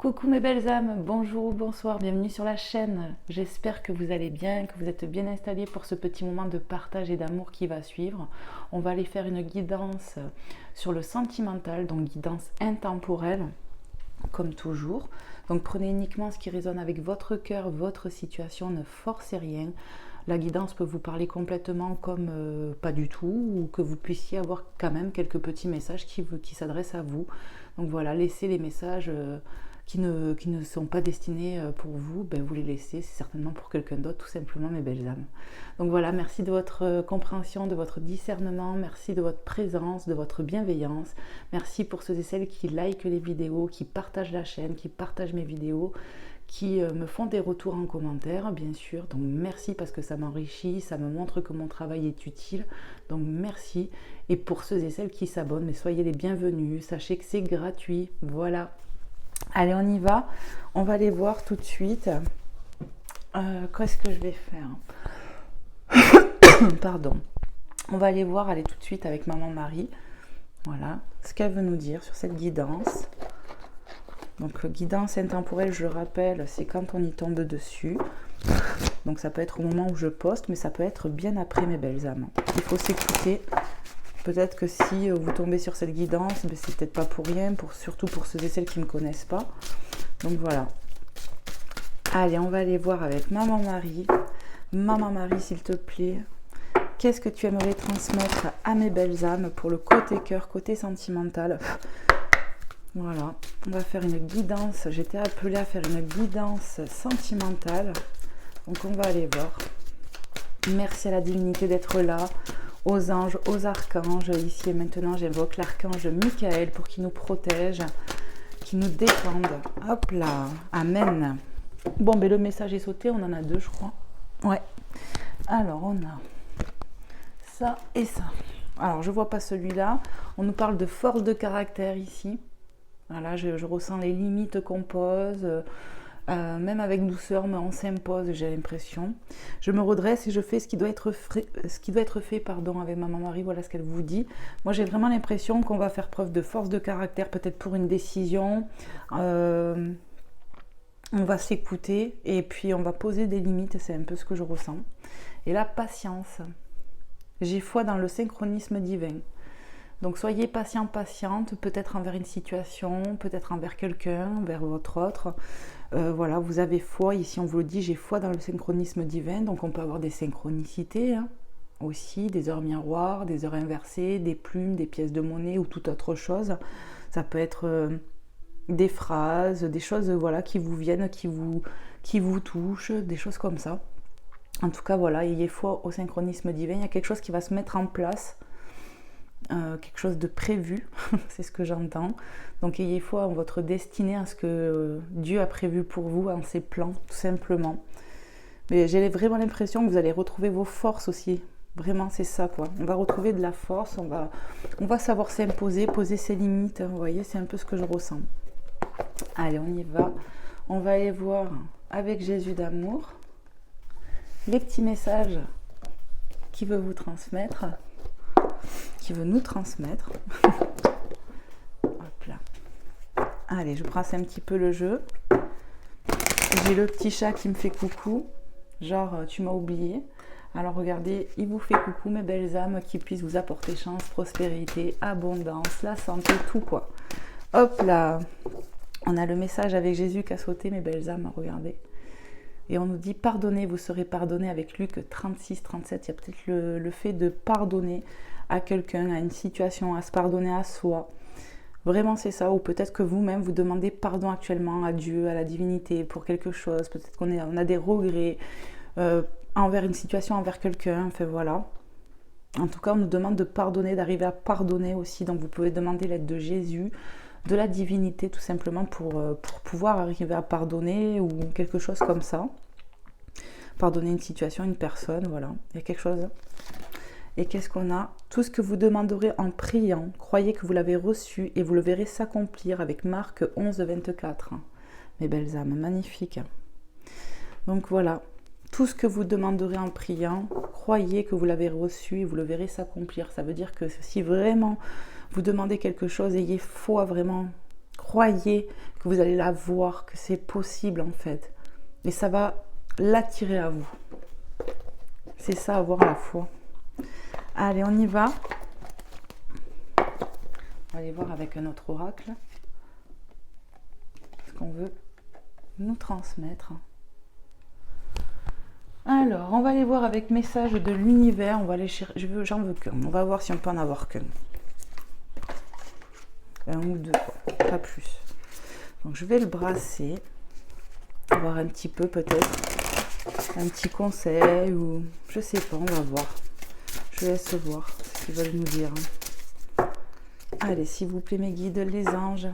Coucou mes belles âmes, bonjour ou bonsoir, bienvenue sur la chaîne. J'espère que vous allez bien, que vous êtes bien installés pour ce petit moment de partage et d'amour qui va suivre. On va aller faire une guidance sur le sentimental, donc guidance intemporelle, comme toujours. Donc prenez uniquement ce qui résonne avec votre cœur, votre situation, ne forcez rien. La guidance peut vous parler complètement comme pas du tout, ou que vous puissiez avoir quand même quelques petits messages qui s'adressent à vous. Donc voilà, laissez les messages qui ne sont pas destinés pour vous, ben vous les laissez, c'est certainement pour quelqu'un d'autre, tout simplement, mes belles âmes. Donc voilà, merci de votre compréhension, de votre discernement, merci de votre présence, de votre bienveillance, merci pour ceux et celles qui likent les vidéos, qui partagent la chaîne, qui partagent mes vidéos, qui me font des retours en commentaire, bien sûr. Donc merci parce que ça m'enrichit, ça me montre que mon travail est utile. Donc merci. Et pour ceux et celles qui s'abonnent, mais soyez les bienvenus. Sachez que c'est gratuit. Voilà. Allez, on y va. On va aller voir tout de suite. Qu'est-ce que je vais faire? Pardon. On va aller voir, aller tout de suite avec Maman Marie. Voilà. Ce qu'elle veut nous dire sur cette guidance. Donc guidance intemporelle, je le rappelle, c'est quand on y tombe dessus. Donc ça peut être au moment où je poste, mais ça peut être bien après, mes belles âmes. Il faut s'écouter. Peut-être que si vous tombez sur cette guidance, ben, c'est peut-être pas pour rien, surtout pour ceux et celles qui ne me connaissent pas. Donc voilà. Allez, on va aller voir avec Maman Marie. Maman Marie, s'il te plaît, qu'est-ce que tu aimerais transmettre à mes belles âmes pour le côté cœur, côté sentimental? Voilà, on va faire une guidance. J'étais appelée à faire une guidance sentimentale. Donc on va aller voir. Merci à la divinité d'être là, aux anges, aux archanges. Ici et maintenant, j'invoque l'archange Michael pour qu'il nous protège, qu'il nous défende. Hop là, amen. Bon, ben le message est sauté, on en a deux, je crois. Ouais. Alors, on a ça et ça. Alors, je vois pas celui-là. On nous parle de force de caractère ici. Voilà, je ressens les limites qu'on pose, même avec douceur, mais on s'impose, j'ai l'impression. Je me redresse et je fais ce qui doit être fait, pardon, avec Maman Marie, voilà ce qu'elle vous dit. Moi, j'ai vraiment l'impression qu'on va faire preuve de force de caractère, peut-être pour une décision. On va s'écouter et puis on va poser des limites, c'est un peu ce que je ressens. Et la patience. J'ai foi dans le synchronisme divin. Donc soyez patient, patiente, peut-être envers une situation, peut-être envers quelqu'un, vers votre autre. Voilà, vous avez foi, ici on vous le dit, j'ai foi dans le synchronisme divin, donc on peut avoir des synchronicités hein, aussi, des heures miroirs, des heures inversées, des plumes, des pièces de monnaie ou toute autre chose. Ça peut être des phrases, des choses voilà, qui vous viennent, qui vous touchent, des choses comme ça. En tout cas, voilà, ayez foi au synchronisme divin, il y a quelque chose qui va se mettre en place. Quelque chose de prévu, c'est ce que j'entends. Donc ayez foi en votre destinée, en ce que Dieu a prévu pour vous, en ses plans, tout simplement. Mais j'ai vraiment l'impression que vous allez retrouver vos forces aussi. Vraiment, c'est ça, quoi. On va retrouver de la force, on va savoir s'imposer, poser ses limites. Vous voyez, c'est un peu ce que je ressens. Allez, on y va. On va aller voir avec Jésus d'amour les petits messages qu'il veut vous transmettre. Qui veut nous transmettre. Hop là. Allez, je brasse un petit peu le jeu. J'ai le petit chat qui me fait coucou. Genre, tu m'as oublié. Alors regardez, il vous fait coucou, mes belles âmes, qui puissent vous apporter chance, prospérité, abondance, la santé, tout quoi. Hop là. On a le message avec Jésus qui a sauté, mes belles âmes, regardez. Et on nous dit, pardonnez, vous serez pardonné avec Luc 36, 37. Il y a peut-être le fait de pardonner à quelqu'un, à une situation, à se pardonner à soi. Vraiment, c'est ça. Ou peut-être que vous-même, vous demandez pardon actuellement à Dieu, à la divinité, pour quelque chose. Peut-être qu'on a des regrets envers une situation, envers quelqu'un. Enfin, voilà. En tout cas, on nous demande de pardonner, d'arriver à pardonner aussi. Donc, vous pouvez demander l'aide de Jésus, de la divinité, tout simplement, pour pouvoir arriver à pardonner ou quelque chose comme ça. Pardonner une situation, une personne, voilà. Il y a quelque chose. Et qu'est-ce qu'on a? Tout ce que vous demanderez en priant, croyez que vous l'avez reçu et vous le verrez s'accomplir avec Marc 11, 24. Mes belles âmes, magnifique. Donc voilà, tout ce que vous demanderez en priant, croyez que vous l'avez reçu et vous le verrez s'accomplir. Ça veut dire que si vraiment vous demandez quelque chose, ayez foi vraiment. Croyez que vous allez la voir, que c'est possible en fait. Et ça va l'attirer à vous. C'est ça, avoir la foi. Allez, on y va. On va aller voir avec un autre oracle ce qu'on veut nous transmettre. Alors, on va aller voir avec message de l'univers. On va aller chercher. J'en veux qu'un. On va voir si on peut en avoir qu'un. Un ou deux, pas plus. Donc, je vais le brasser. Voir un petit peu peut-être. Un petit conseil ou je sais pas, on va voir. Je laisse voir ce qu'ils veulent nous dire. Allez, s'il vous plaît, mes guides, les anges,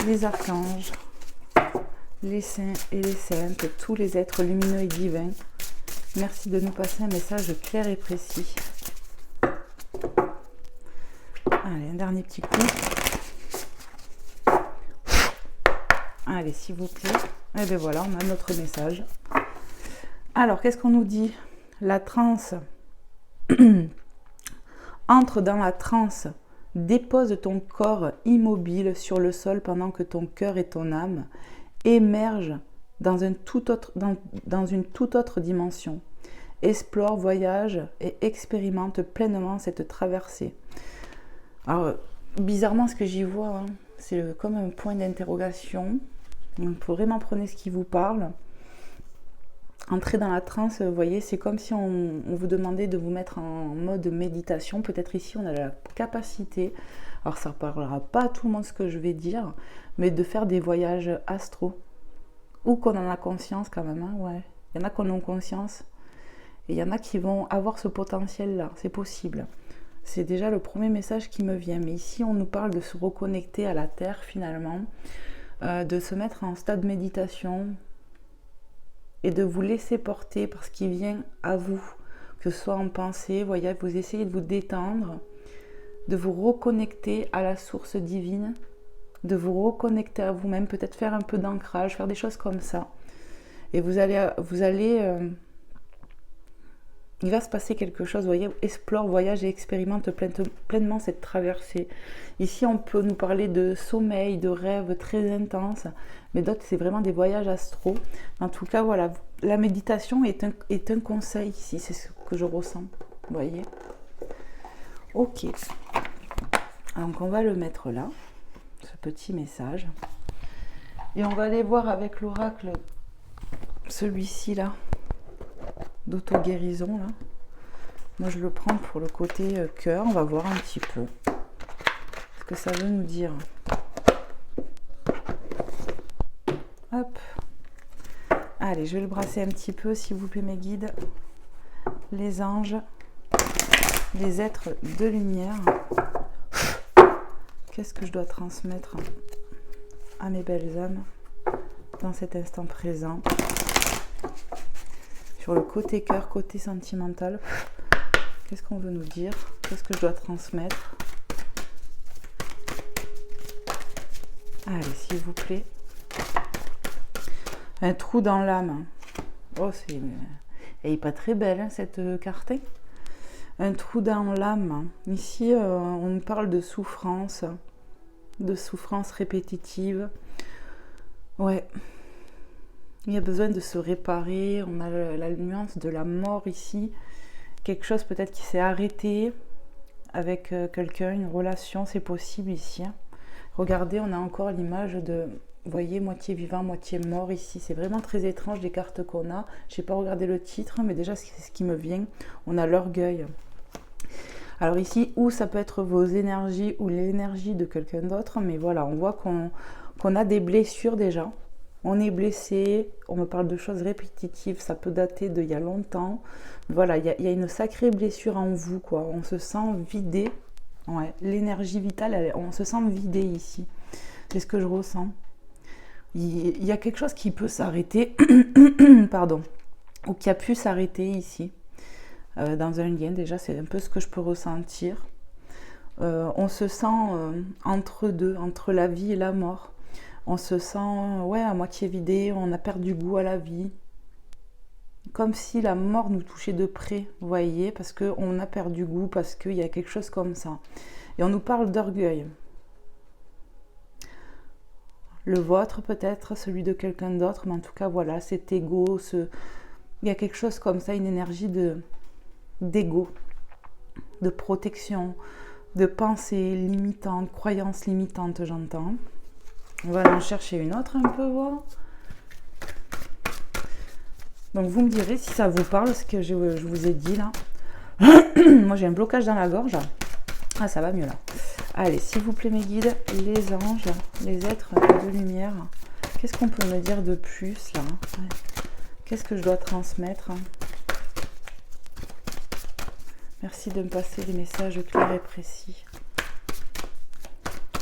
les archanges, les saints et les saintes, tous les êtres lumineux et divins, merci de nous passer un message clair et précis. Allez, un dernier petit coup. Allez, s'il vous plaît. Et bien voilà, on a notre message. Alors, qu'est-ce qu'on nous dit? La transe. Entre dans la transe. Dépose ton corps immobile sur le sol pendant que ton cœur et ton âme émergent dans une toute autre dimension. Explore, voyage et expérimente pleinement cette traversée. Alors, bizarrement, ce que j'y vois, hein, c'est comme un point d'interrogation. Il faut vraiment prendre ce qui vous parle. Entrer dans la transe, vous voyez, c'est comme si on vous demandait de vous mettre en mode méditation. Peut-être ici, on a la capacité, alors ça ne parlera pas à tout le monde ce que je vais dire, mais de faire des voyages astro. Ou qu'on en a conscience quand même, hein, ouais. Il y en a qui en ont conscience. Et il y en a qui vont avoir ce potentiel-là, c'est possible. C'est déjà le premier message qui me vient. Mais ici, on nous parle de se reconnecter à la Terre, finalement, de se mettre en stade de méditation, et de vous laisser porter par ce qui vient à vous, que ce soit en pensée, voyez, vous essayez de vous détendre, de vous reconnecter à la source divine, de vous reconnecter à vous-même, peut-être faire un peu d'ancrage, faire des choses comme ça. Et vous allez il va se passer quelque chose, voyez, explore, voyage et expérimente pleinement cette traversée. Ici, on peut nous parler de sommeil, de rêves très intenses, mais d'autres, c'est vraiment des voyages astro. En tout cas, voilà, la méditation est un conseil ici, c'est ce que je ressens, vous voyez. Ok, donc on va le mettre là, ce petit message. Et on va aller voir avec l'oracle, celui-ci là, d'auto-guérison là. Moi je le prends pour le côté cœur, on va voir un petit peu ce que ça veut nous dire. Hop. Allez, je vais le brasser un petit peu, s'il vous plaît, mes guides, les anges, les êtres de lumière. Qu'est-ce que je dois transmettre à mes belles âmes dans cet instant présent? Sur le côté cœur, côté sentimental, qu'est-ce qu'on veut nous dire? Qu'est-ce que je dois transmettre? Allez, s'il vous plaît. Un trou dans l'âme. Oh, elle n'est pas très belle, hein, cette carte. Un trou dans l'âme. Ici, on nous parle de souffrance répétitive. Ouais. Il y a besoin de se réparer. On a la nuance de la mort ici. Quelque chose peut-être qui s'est arrêté avec quelqu'un, une relation, c'est possible ici. Regardez, on a encore l'image de, vous voyez, moitié vivant, moitié mort ici. C'est vraiment très étrange les cartes qu'on a. Je n'ai pas regardé le titre, mais déjà c'est ce qui me vient. On a l'orgueil. Alors ici, ou ça peut être vos énergies ou l'énergie de quelqu'un d'autre, mais voilà, on voit qu'on a des blessures déjà. On est blessé, on me parle de choses répétitives, ça peut dater d'il y a longtemps. Voilà, il y a une sacrée blessure en vous, quoi. On se sent vidé. Ouais, l'énergie vitale, on se sent vidé ici. C'est ce que je ressens. Il y a quelque chose qui peut s'arrêter, pardon, ou qui a pu s'arrêter ici. Dans un lien, déjà, c'est un peu ce que je peux ressentir. On se sent entre deux, entre la vie et la mort. On se sent à moitié vidé, on a perdu goût à la vie. Comme si la mort nous touchait de près, vous voyez, parce qu'on a perdu goût, parce qu'il y a quelque chose comme ça. Et on nous parle d'orgueil. le vôtre peut-être, celui de quelqu'un d'autre, mais en tout cas voilà, cet ego, il y a quelque chose comme ça, une énergie d'ego, de protection, de pensée limitante, croyance limitante, j'entends. On va en chercher une autre un peu, voir. Donc vous me direz si ça vous parle, ce que je vous ai dit là. Moi j'ai un blocage dans la gorge. Ah, ça va mieux là. Allez, s'il vous plaît mes guides, les anges, les êtres de lumière, qu'est-ce qu'on peut me dire de plus là? Qu'est-ce que je dois transmettre? Merci de me passer des messages clairs et précis.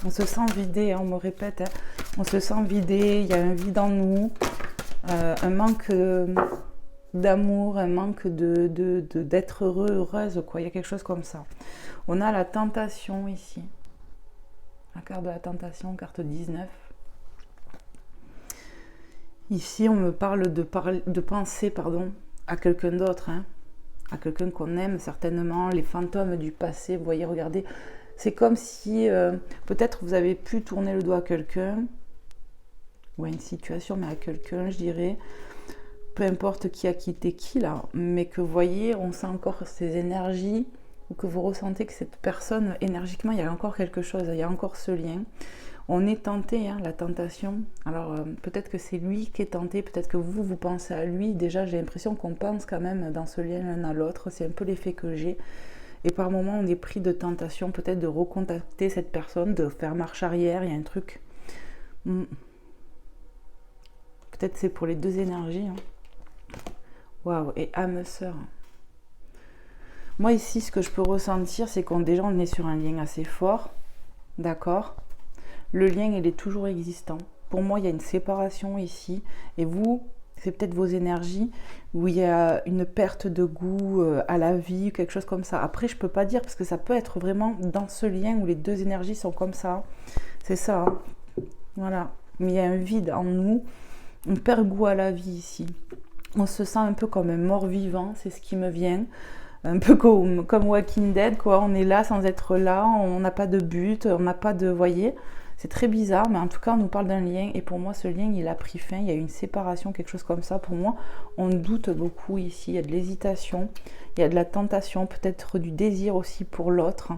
On se sent vidé, hein, on me répète, hein, on se sent vidé, il y a un vide en nous, un manque d'amour, un manque d'être heureux, heureuse, quoi. Il y a quelque chose comme ça. On a la tentation ici. La carte de la tentation, carte 19. Ici, on me parle de penser, pardon, à quelqu'un d'autre, hein, à quelqu'un qu'on aime certainement, les fantômes du passé. Vous voyez, regardez, c'est comme si peut-être vous avez pu tourner le doigt à quelqu'un, ou à une situation, mais à quelqu'un, je dirais, peu importe qui a quitté qui là, mais que vous voyez, on sent encore ces énergies, ou que vous ressentez que cette personne, énergiquement, il y a encore quelque chose, il y a encore ce lien. On est tenté, hein, la tentation. Alors peut-être que c'est lui qui est tenté, peut-être que vous pensez à lui. Déjà, j'ai l'impression qu'on pense quand même dans ce lien l'un à l'autre. C'est un peu l'effet que j'ai. Et par moments, on est pris de tentation, peut-être de recontacter cette personne, de faire marche arrière. Il y a un truc. Peut-être c'est pour les deux énergies. Hein. Waouh, et âme sœur. Moi ici, ce que je peux ressentir, c'est qu'on déjà on est sur un lien assez fort. D'accord ? Le lien, il est toujours existant. Pour moi, il y a une séparation ici. Et vous, c'est peut-être vos énergies où il y a une perte de goût à la vie, quelque chose comme ça. Après, je ne peux pas dire parce que ça peut être vraiment dans ce lien où les deux énergies sont comme ça. C'est ça. Hein. Voilà. Mais il y a un vide en nous. On perd goût à la vie ici. On se sent un peu comme un mort-vivant, c'est ce qui me vient. Un peu comme Walking Dead, quoi. On est là sans être là. On n'a pas de but, on n'a pas de... Voyez ? C'est très bizarre, mais en tout cas, on nous parle d'un lien. Et pour moi, ce lien, il a pris fin. Il y a eu une séparation, quelque chose comme ça. Pour moi, on doute beaucoup ici. Il y a de l'hésitation, il y a de la tentation, peut-être du désir aussi pour l'autre.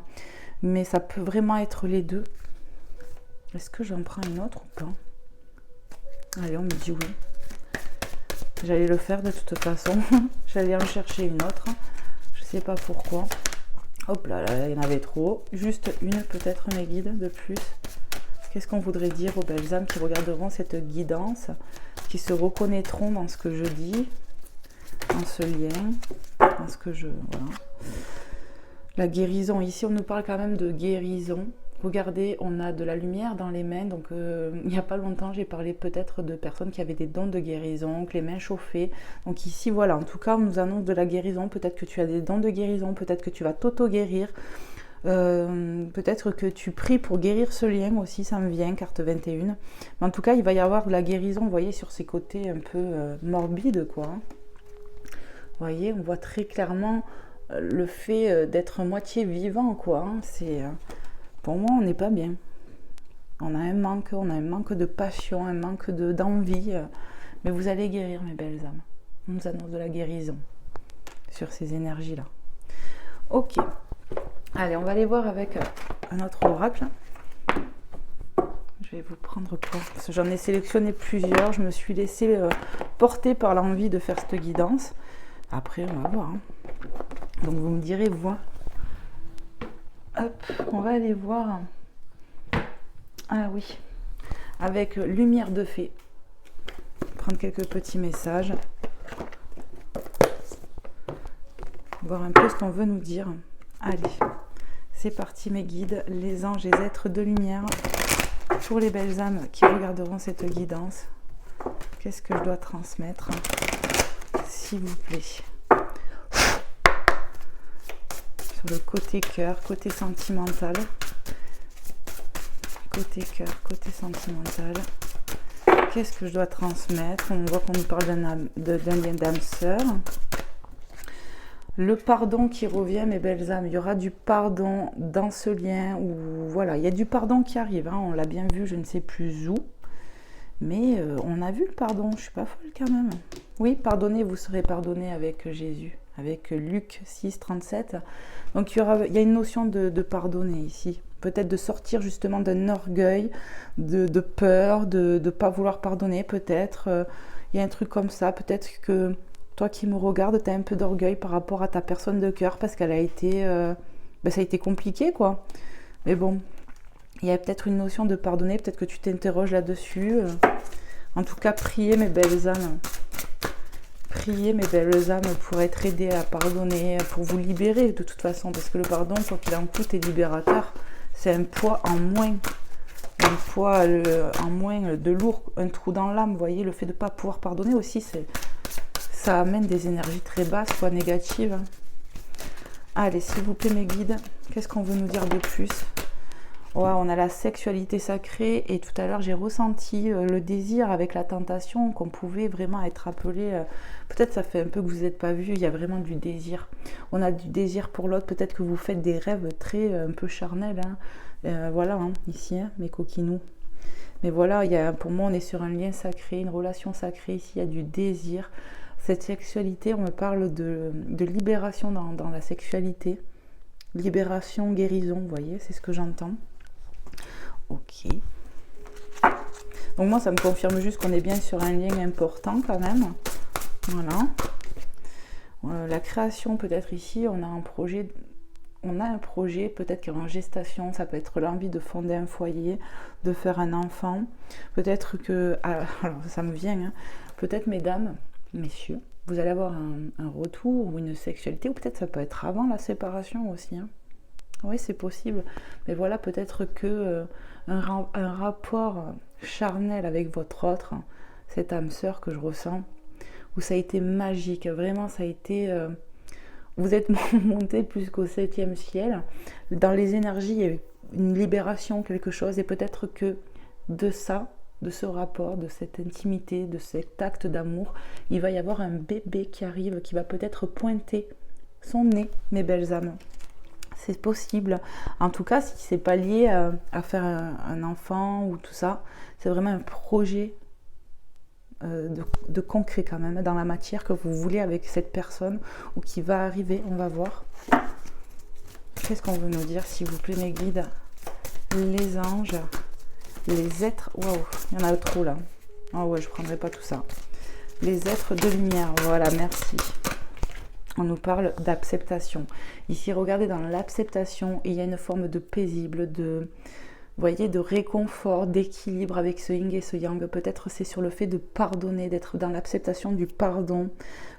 Mais ça peut vraiment être les deux. Est-ce que j'en prends une autre ou pas? Allez, on me dit oui. J'allais le faire de toute façon. J'allais en chercher une autre. Je sais pas pourquoi. Hop là, là, il y en avait trop. Juste une, peut-être, mes guides, de plus. Qu'est-ce qu'on voudrait dire aux belles âmes qui regarderont cette guidance, qui se reconnaîtront dans ce que je dis, dans ce lien, dans ce que je... Voilà. La guérison. Ici, on nous parle quand même de guérison. Regardez, on a de la lumière dans les mains. Donc, il n'y a pas longtemps, j'ai parlé peut-être de personnes qui avaient des dons de guérison, que les mains chauffaient. Donc ici, voilà, en tout cas, on nous annonce de la guérison. Peut-être que tu as des dons de guérison, peut-être que tu vas t'auto-guérir. Peut-être que tu pries pour guérir ce lien aussi, ça me vient, carte 21. Mais en tout cas, il va y avoir de la guérison, vous voyez, sur ces côtés un peu morbides, quoi. Vous voyez, on voit très clairement le fait d'être moitié vivant, quoi. C'est, pour moi, on n'est pas bien. On a un manque de passion, un manque d'envie. Mais vous allez guérir, mes belles âmes. On nous annonce de la guérison sur ces énergies-là. Ok. Allez, on va aller voir avec un autre oracle. Je vais vous prendre quoi? Parce que j'en ai sélectionné plusieurs. Je me suis laissée porter par l'envie de faire cette guidance. Après, on va voir. Hein. Donc, vous me direz, vous. Hop, on va aller voir. Ah oui. Avec lumière de fée. Prendre quelques petits messages. Voir un peu ce qu'on veut nous dire. Allez. C'est parti mes guides, les anges, les êtres de lumière, pour les belles âmes qui regarderont cette guidance. Qu'est-ce que je dois transmettre, s'il vous plaît? Sur le côté cœur, côté sentimental. Côté cœur, côté sentimental. Qu'est-ce que je dois transmettre? On voit qu'on nous parle d'un lien d'âme sœur. Le pardon qui revient, mes belles âmes, il y aura du pardon dans ce lien où, voilà, il y a du pardon qui arrive, hein, on l'a bien vu, je ne sais plus où. Mais on a vu le pardon, je suis pas folle quand même. Oui, pardonnez, vous serez pardonné avec Jésus, avec Luc 6, 37. Donc il y a une notion de pardonner ici. Peut-être de sortir justement d'un orgueil, de peur, de ne pas vouloir pardonner peut-être. Il y a un truc comme ça, peut-être que toi qui me regardes, tu as un peu d'orgueil par rapport à ta personne de cœur parce qu'elle a été... ça a été compliqué quoi. Mais bon, il y a peut-être une notion de pardonner, peut-être que tu t'interroges là-dessus. En tout cas, priez mes belles âmes. Priez mes belles âmes pour être aidées à pardonner, pour vous libérer de toute façon. Parce que le pardon, quoi qu'il en coûte, est libérateur. C'est un poids en moins. Un poids en moins de lourd, un trou dans l'âme. Vous voyez, le fait de ne pas pouvoir pardonner aussi, ça amène des énergies très basses, quoi, négatives. Allez, s'il vous plaît, mes guides, qu'est-ce qu'on veut nous dire de plus? Ouais, on a la sexualité sacrée et tout à l'heure j'ai ressenti le désir avec la tentation qu'on pouvait vraiment être appelé. Peut-être ça fait un peu que vous n'êtes pas vu, il y a vraiment du désir. On a du désir pour l'autre, peut-être que vous faites des rêves très un peu charnels. Voilà, hein, ici, hein, mes coquinous. Mais voilà, pour moi on est sur un lien sacré, une relation sacrée. Ici il y a du désir. Cette sexualité, on me parle de libération dans la sexualité. Libération, guérison, vous voyez, c'est ce que j'entends. Ok. Donc moi, ça me confirme juste qu'on est bien sur un lien important quand même. Voilà. La création, peut-être ici, on a un projet peut-être qui est en gestation. Ça peut être l'envie de fonder un foyer, de faire un enfant. Peut-être que... Alors, ça me vient. Hein, peut-être, mesdames, messieurs, vous allez avoir un retour ou une sexualité. Ou peut-être ça peut être avant la séparation aussi. Hein. Oui, c'est possible. Mais voilà, peut-être que un rapport charnel avec votre autre, cette âme sœur que je ressens, où ça a été magique. Vraiment, ça a été... vous êtes monté plus qu'au 7e ciel. Dans les énergies, il y a eu une libération, quelque chose. Et peut-être que de ça, de ce rapport, de cette intimité, de cet acte d'amour, il va y avoir un bébé qui arrive, qui va peut-être pointer son nez, mes belles âmes. C'est possible. En tout cas, si c'est pas lié à faire un enfant ou tout ça, c'est vraiment un projet de concret quand même, dans la matière que vous voulez avec cette personne ou qui va arriver. On va voir. Qu'est-ce qu'on veut nous dire, s'il vous plaît, mes guides? Les anges, les êtres... Waouh, il y en a trop là. Oh ouais, je prendrai pas tout ça. Les êtres de lumière, voilà, merci. On nous parle d'acceptation. Ici, regardez, dans l'acceptation, il y a une forme de paisible, vous voyez, de réconfort, d'équilibre avec ce yin et ce yang. Peut-être c'est sur le fait de pardonner, d'être dans l'acceptation du pardon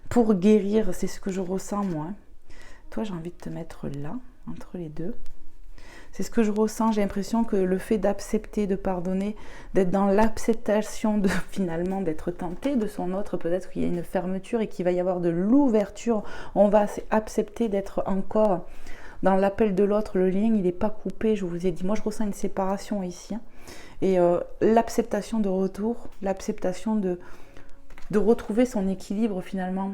pour guérir. C'est ce que je ressens, moi. Toi, j'ai envie de te mettre là, entre les deux. C'est ce que je ressens. J'ai l'impression que le fait d'accepter, de pardonner, d'être dans l'acceptation de finalement d'être tenté de son autre, peut-être qu'il y a une fermeture et qu'il va y avoir de l'ouverture. On va accepter d'être encore dans l'appel de l'autre. Le lien, il n'est pas coupé. Je vous ai dit, moi je ressens une séparation ici. Hein. Et l'acceptation de retour, l'acceptation de retrouver son équilibre finalement.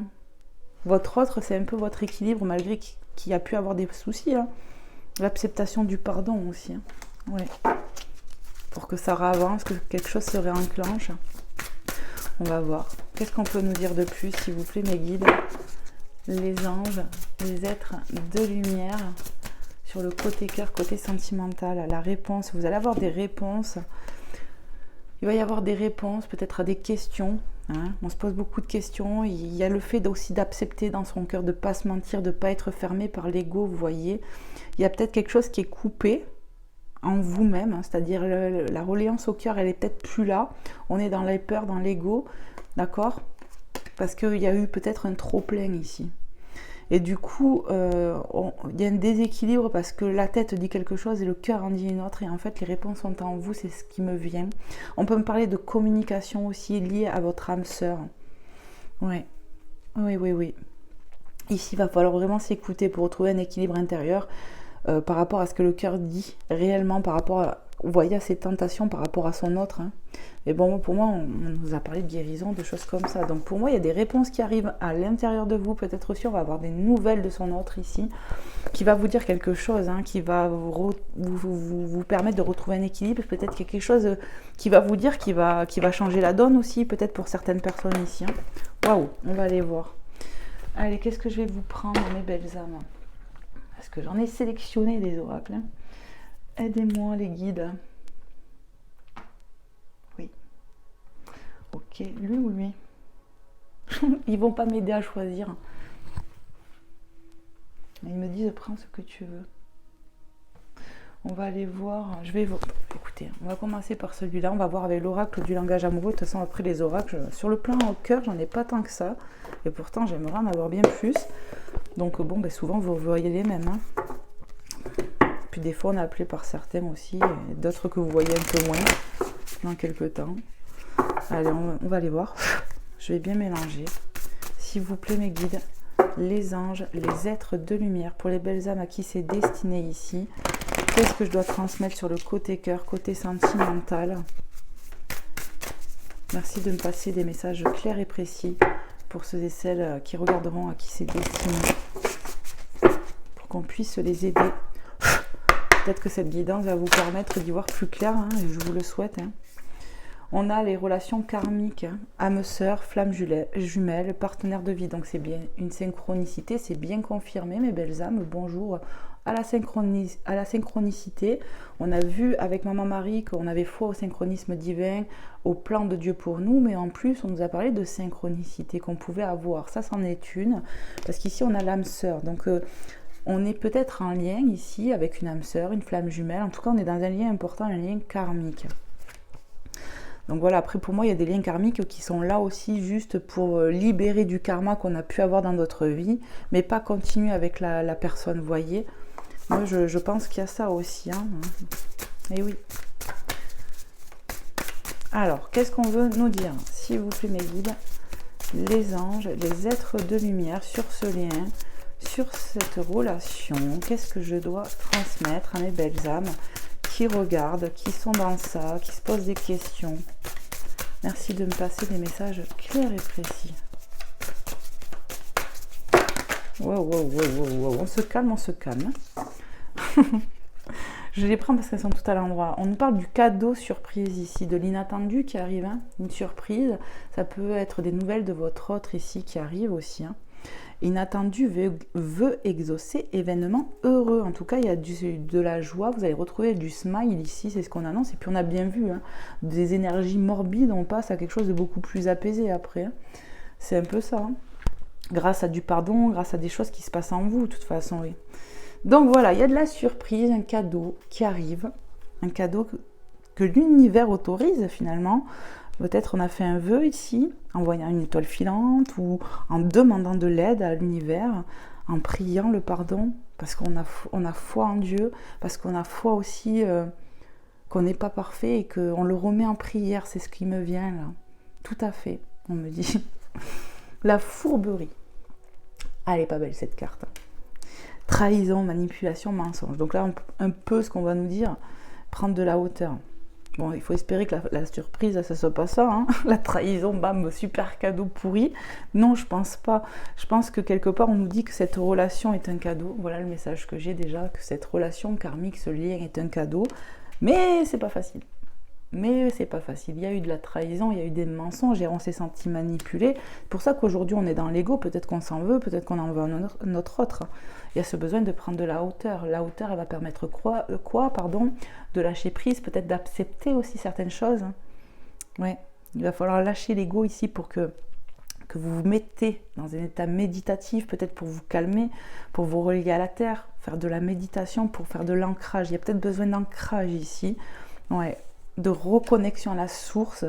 Votre autre, c'est un peu votre équilibre malgré qu'il y a pu avoir des soucis. Hein. L'acceptation du pardon aussi. Hein. Ouais. Pour que ça avance, que quelque chose se réenclenche. On va voir. Qu'est-ce qu'on peut nous dire de plus, s'il vous plaît, mes guides? Les anges, les êtres de lumière, sur le côté cœur, côté sentimental, la réponse. Vous allez avoir des réponses. Il va y avoir des réponses, peut-être à des questions. Hein. On se pose beaucoup de questions. Il y a le fait aussi d'accepter dans son cœur, de ne pas se mentir, de ne pas être fermé par l'ego, vous voyez. Il y a peut-être quelque chose qui est coupé en vous-même, hein, c'est-à-dire la reliance au cœur, elle est peut-être plus là. On est dans les peurs, dans l'ego, d'accord? Parce qu'il y a eu peut-être un trop-plein ici. Et du coup, il y a un déséquilibre parce que la tête dit quelque chose et le cœur en dit une autre. Et en fait, les réponses sont en vous, c'est ce qui me vient. On peut me parler de communication aussi liée à votre âme sœur. Ouais. Oui. Ici, il va falloir vraiment s'écouter pour retrouver un équilibre intérieur. par rapport à ce que le cœur dit réellement, par rapport à, vous voyez, à ses tentations par rapport à son autre. Hein. Et bon, pour moi, on nous a parlé de guérison, de choses comme ça. Donc pour moi, il y a des réponses qui arrivent à l'intérieur de vous. Peut-être aussi, on va avoir des nouvelles de son autre ici, qui va vous dire quelque chose, hein, qui va vous permettre de retrouver un équilibre. Peut-être quelque chose qui va vous dire, qui va changer la donne aussi, peut-être pour certaines personnes ici. Hein. Waouh, on va aller voir. Allez, qu'est-ce que je vais vous prendre, mes belles âmes? Parce que j'en ai sélectionné des oracles. Hein. Aidez-moi, les guides. Oui. Ok, lui ou lui? Ils vont pas m'aider à choisir. Ils me disent, prends ce que tu veux. On va aller voir. Écoutez, on va commencer par celui-là. On va voir avec l'oracle du langage amoureux. De toute façon, après les oracles, sur le plan au cœur, j'en ai pas tant que ça. Et pourtant, j'aimerais en avoir bien plus. Donc, bon, ben, souvent, vous voyez les mêmes. Hein. Puis des fois, on est appelé par certains aussi. Et d'autres que vous voyez un peu moins dans quelques temps. Allez, on va aller voir. Je vais bien mélanger. S'il vous plaît, mes guides, les anges, les êtres de lumière, pour les belles âmes à qui c'est destiné ici. Qu'est-ce que je dois transmettre sur le côté cœur, côté sentimental? Merci de me passer des messages clairs et précis pour ceux et celles qui regarderont à qui c'est destiné. Pour qu'on puisse les aider. Peut-être que cette guidance va vous permettre d'y voir plus clair, hein, et je vous le souhaite. Hein. On a les relations karmiques, hein, âme sœur, flamme jumelle, partenaire de vie. Donc c'est bien une synchronicité, c'est bien confirmé, mes belles âmes. Bonjour à la synchronicité. On a vu avec Maman Marie qu'on avait foi au synchronisme divin, au plan de Dieu pour nous, mais en plus on nous a parlé de synchronicité qu'on pouvait avoir. Ça, c'en est une, parce qu'ici on a l'âme sœur. Donc on est peut-être en lien ici avec une âme sœur, une flamme jumelle. En tout cas, on est dans un lien important, un lien karmique. Donc voilà, après pour moi, il y a des liens karmiques qui sont là aussi juste pour libérer du karma qu'on a pu avoir dans notre vie, mais pas continuer avec la personne, vous voyez. Moi, je pense qu'il y a ça aussi. Hein. Et oui. Alors, qu'est-ce qu'on veut nous dire? S'il vous plaît, mes guides, les anges, les êtres de lumière sur ce lien, sur cette relation, qu'est-ce que je dois transmettre à mes belles âmes qui regardent, qui sont dans ça, qui se posent des questions. Merci de me passer des messages clairs et précis. Wow. On se calme. Je les prends parce qu'elles sont toutes à l'endroit. On nous parle du cadeau surprise ici, de l'inattendu qui arrive, hein, une surprise. Ça peut être des nouvelles de votre autre ici qui arrivent aussi. Hein. Inattendu veut exaucer événement heureux. En tout cas, il y a de la joie. Vous allez retrouver du smile ici, c'est ce qu'on annonce. Et puis on a bien vu, hein, des énergies morbides, on passe à quelque chose de beaucoup plus apaisé après. Hein. C'est un peu ça. Hein. Grâce à du pardon, grâce à des choses qui se passent en vous, de toute façon, oui. Donc voilà, il y a de la surprise, un cadeau qui arrive. Un cadeau que l'univers autorise finalement. Peut-être on a fait un vœu ici, en voyant une étoile filante ou en demandant de l'aide à l'univers, en priant le pardon, parce qu'on a foi en Dieu, parce qu'on a foi aussi qu'on n'est pas parfait et qu'on le remet en prière, c'est ce qui me vient là. Tout à fait, on me dit. La fourberie. Ah, elle est pas belle cette carte. Trahison, manipulation, mensonge. Donc là, un peu ce qu'on va nous dire, prendre de la hauteur. Bon, il faut espérer que la surprise, ça ne soit pas ça. Hein. La trahison, bam, super cadeau pourri. Non, je pense pas. Je pense que quelque part, on nous dit que cette relation est un cadeau. Voilà le message que j'ai déjà, que cette relation karmique, ce lien est un cadeau. Mais c'est pas facile. Il y a eu de la trahison, il y a eu des mensonges, et on s'est senti manipulé. C'est pour ça qu'aujourd'hui, on est dans l'ego. Peut-être qu'on s'en veut, peut-être qu'on en veut notre autre. Il y a ce besoin de prendre de la hauteur. La hauteur, elle va permettre de lâcher prise, peut-être d'accepter aussi certaines choses. Ouais, il va falloir lâcher l'ego ici pour que vous vous mettez dans un état méditatif, peut-être pour vous calmer, pour vous relier à la terre, faire de la méditation, pour faire de l'ancrage. Il y a peut-être besoin d'ancrage ici, ouais, de reconnexion à la source,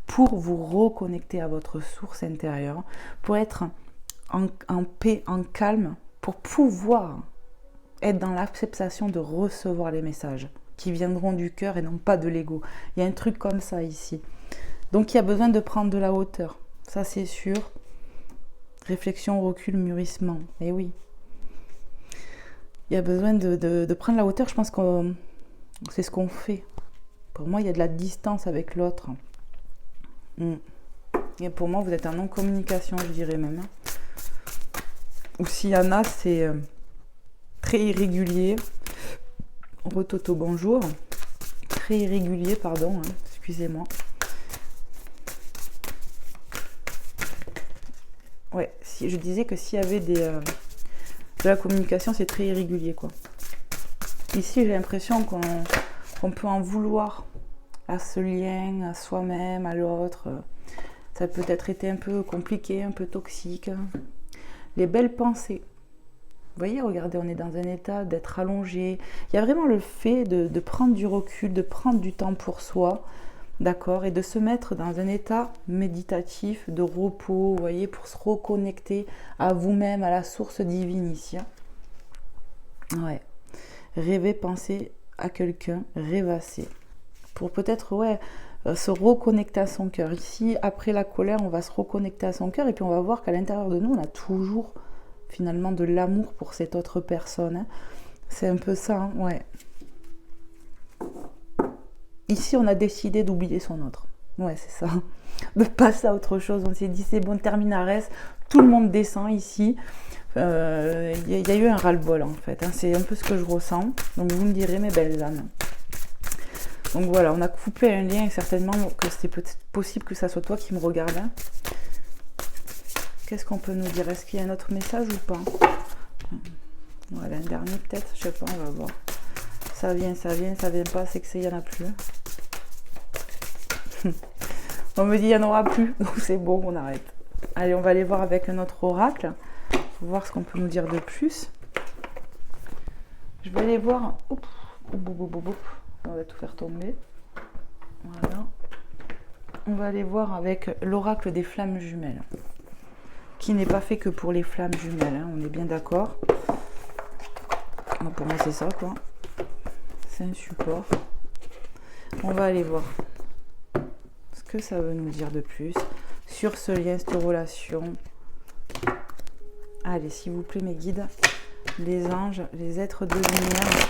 pour vous reconnecter à votre source intérieure, pour être en paix, en calme, pour pouvoir être dans l'acceptation de recevoir les messages qui viendront du cœur et non pas de l'ego. Il y a un truc comme ça ici. Donc il y a besoin de prendre de la hauteur. Ça c'est sûr. Réflexion, recul, mûrissement. Et oui. Il y a besoin de prendre la hauteur. Je pense que c'est ce qu'on fait. Pour moi, il y a de la distance avec l'autre. Et pour moi, vous êtes en non-communication, je dirais même. Ou s'il y en a, c'est très irrégulier. Rototo, bonjour. Très irrégulier, pardon, excusez-moi. Ouais, si, je disais que s'il y avait de la communication, c'est très irrégulier, quoi. Ici, j'ai l'impression qu'on peut en vouloir à ce lien, à soi-même, à l'autre. Ça a peut-être été un peu compliqué, un peu toxique. Les belles pensées. Vous voyez, regardez, on est dans un état d'être allongé. Il y a vraiment le fait de prendre du recul, de prendre du temps pour soi, d'accord, et de se mettre dans un état méditatif, de repos, vous voyez, pour se reconnecter à vous-même, à la source divine ici. Ouais. Rêver, penser à quelqu'un, rêvasser. Pour peut-être, ouais, se reconnecter à son cœur. Ici, après la colère, on va se reconnecter à son cœur et puis on va voir qu'à l'intérieur de nous, on a toujours finalement de l'amour pour cette autre personne. Hein. C'est un peu ça, hein, ouais. Ici, on a décidé d'oublier son autre. Ouais, c'est ça. De passer à autre chose. On s'est dit, c'est bon, terminares. Tout le monde descend ici. Il y a eu un ras-le-bol, en fait. Hein. C'est un peu ce que je ressens. Donc, vous me direz, mes belles âmes. Donc, voilà, on a coupé un lien. Et certainement que c'est peut-être possible que ça soit toi qui me regarde. Hein. Qu'est-ce qu'on peut nous dire? Est-ce qu'il y a un autre message ou pas? Voilà, un dernier peut-être. Je sais pas, on va voir. Ça vient pas, c'est que il y en a plus. On me dit il y en aura plus, donc c'est bon, on arrête. Allez, on va aller voir avec un autre oracle. Pour voir ce qu'on peut nous dire de plus. Je vais aller voir. Oups, on va tout faire tomber. Voilà. On va aller voir avec l'oracle des flammes jumelles. Qui n'est pas fait que pour les flammes jumelles, hein, on est bien d'accord. Pour moi, c'est ça, quoi. C'est un support. On va aller voir ce que ça veut nous dire de plus sur ce lien, cette relation. Allez, s'il vous plaît, mes guides, les anges, les êtres de lumière.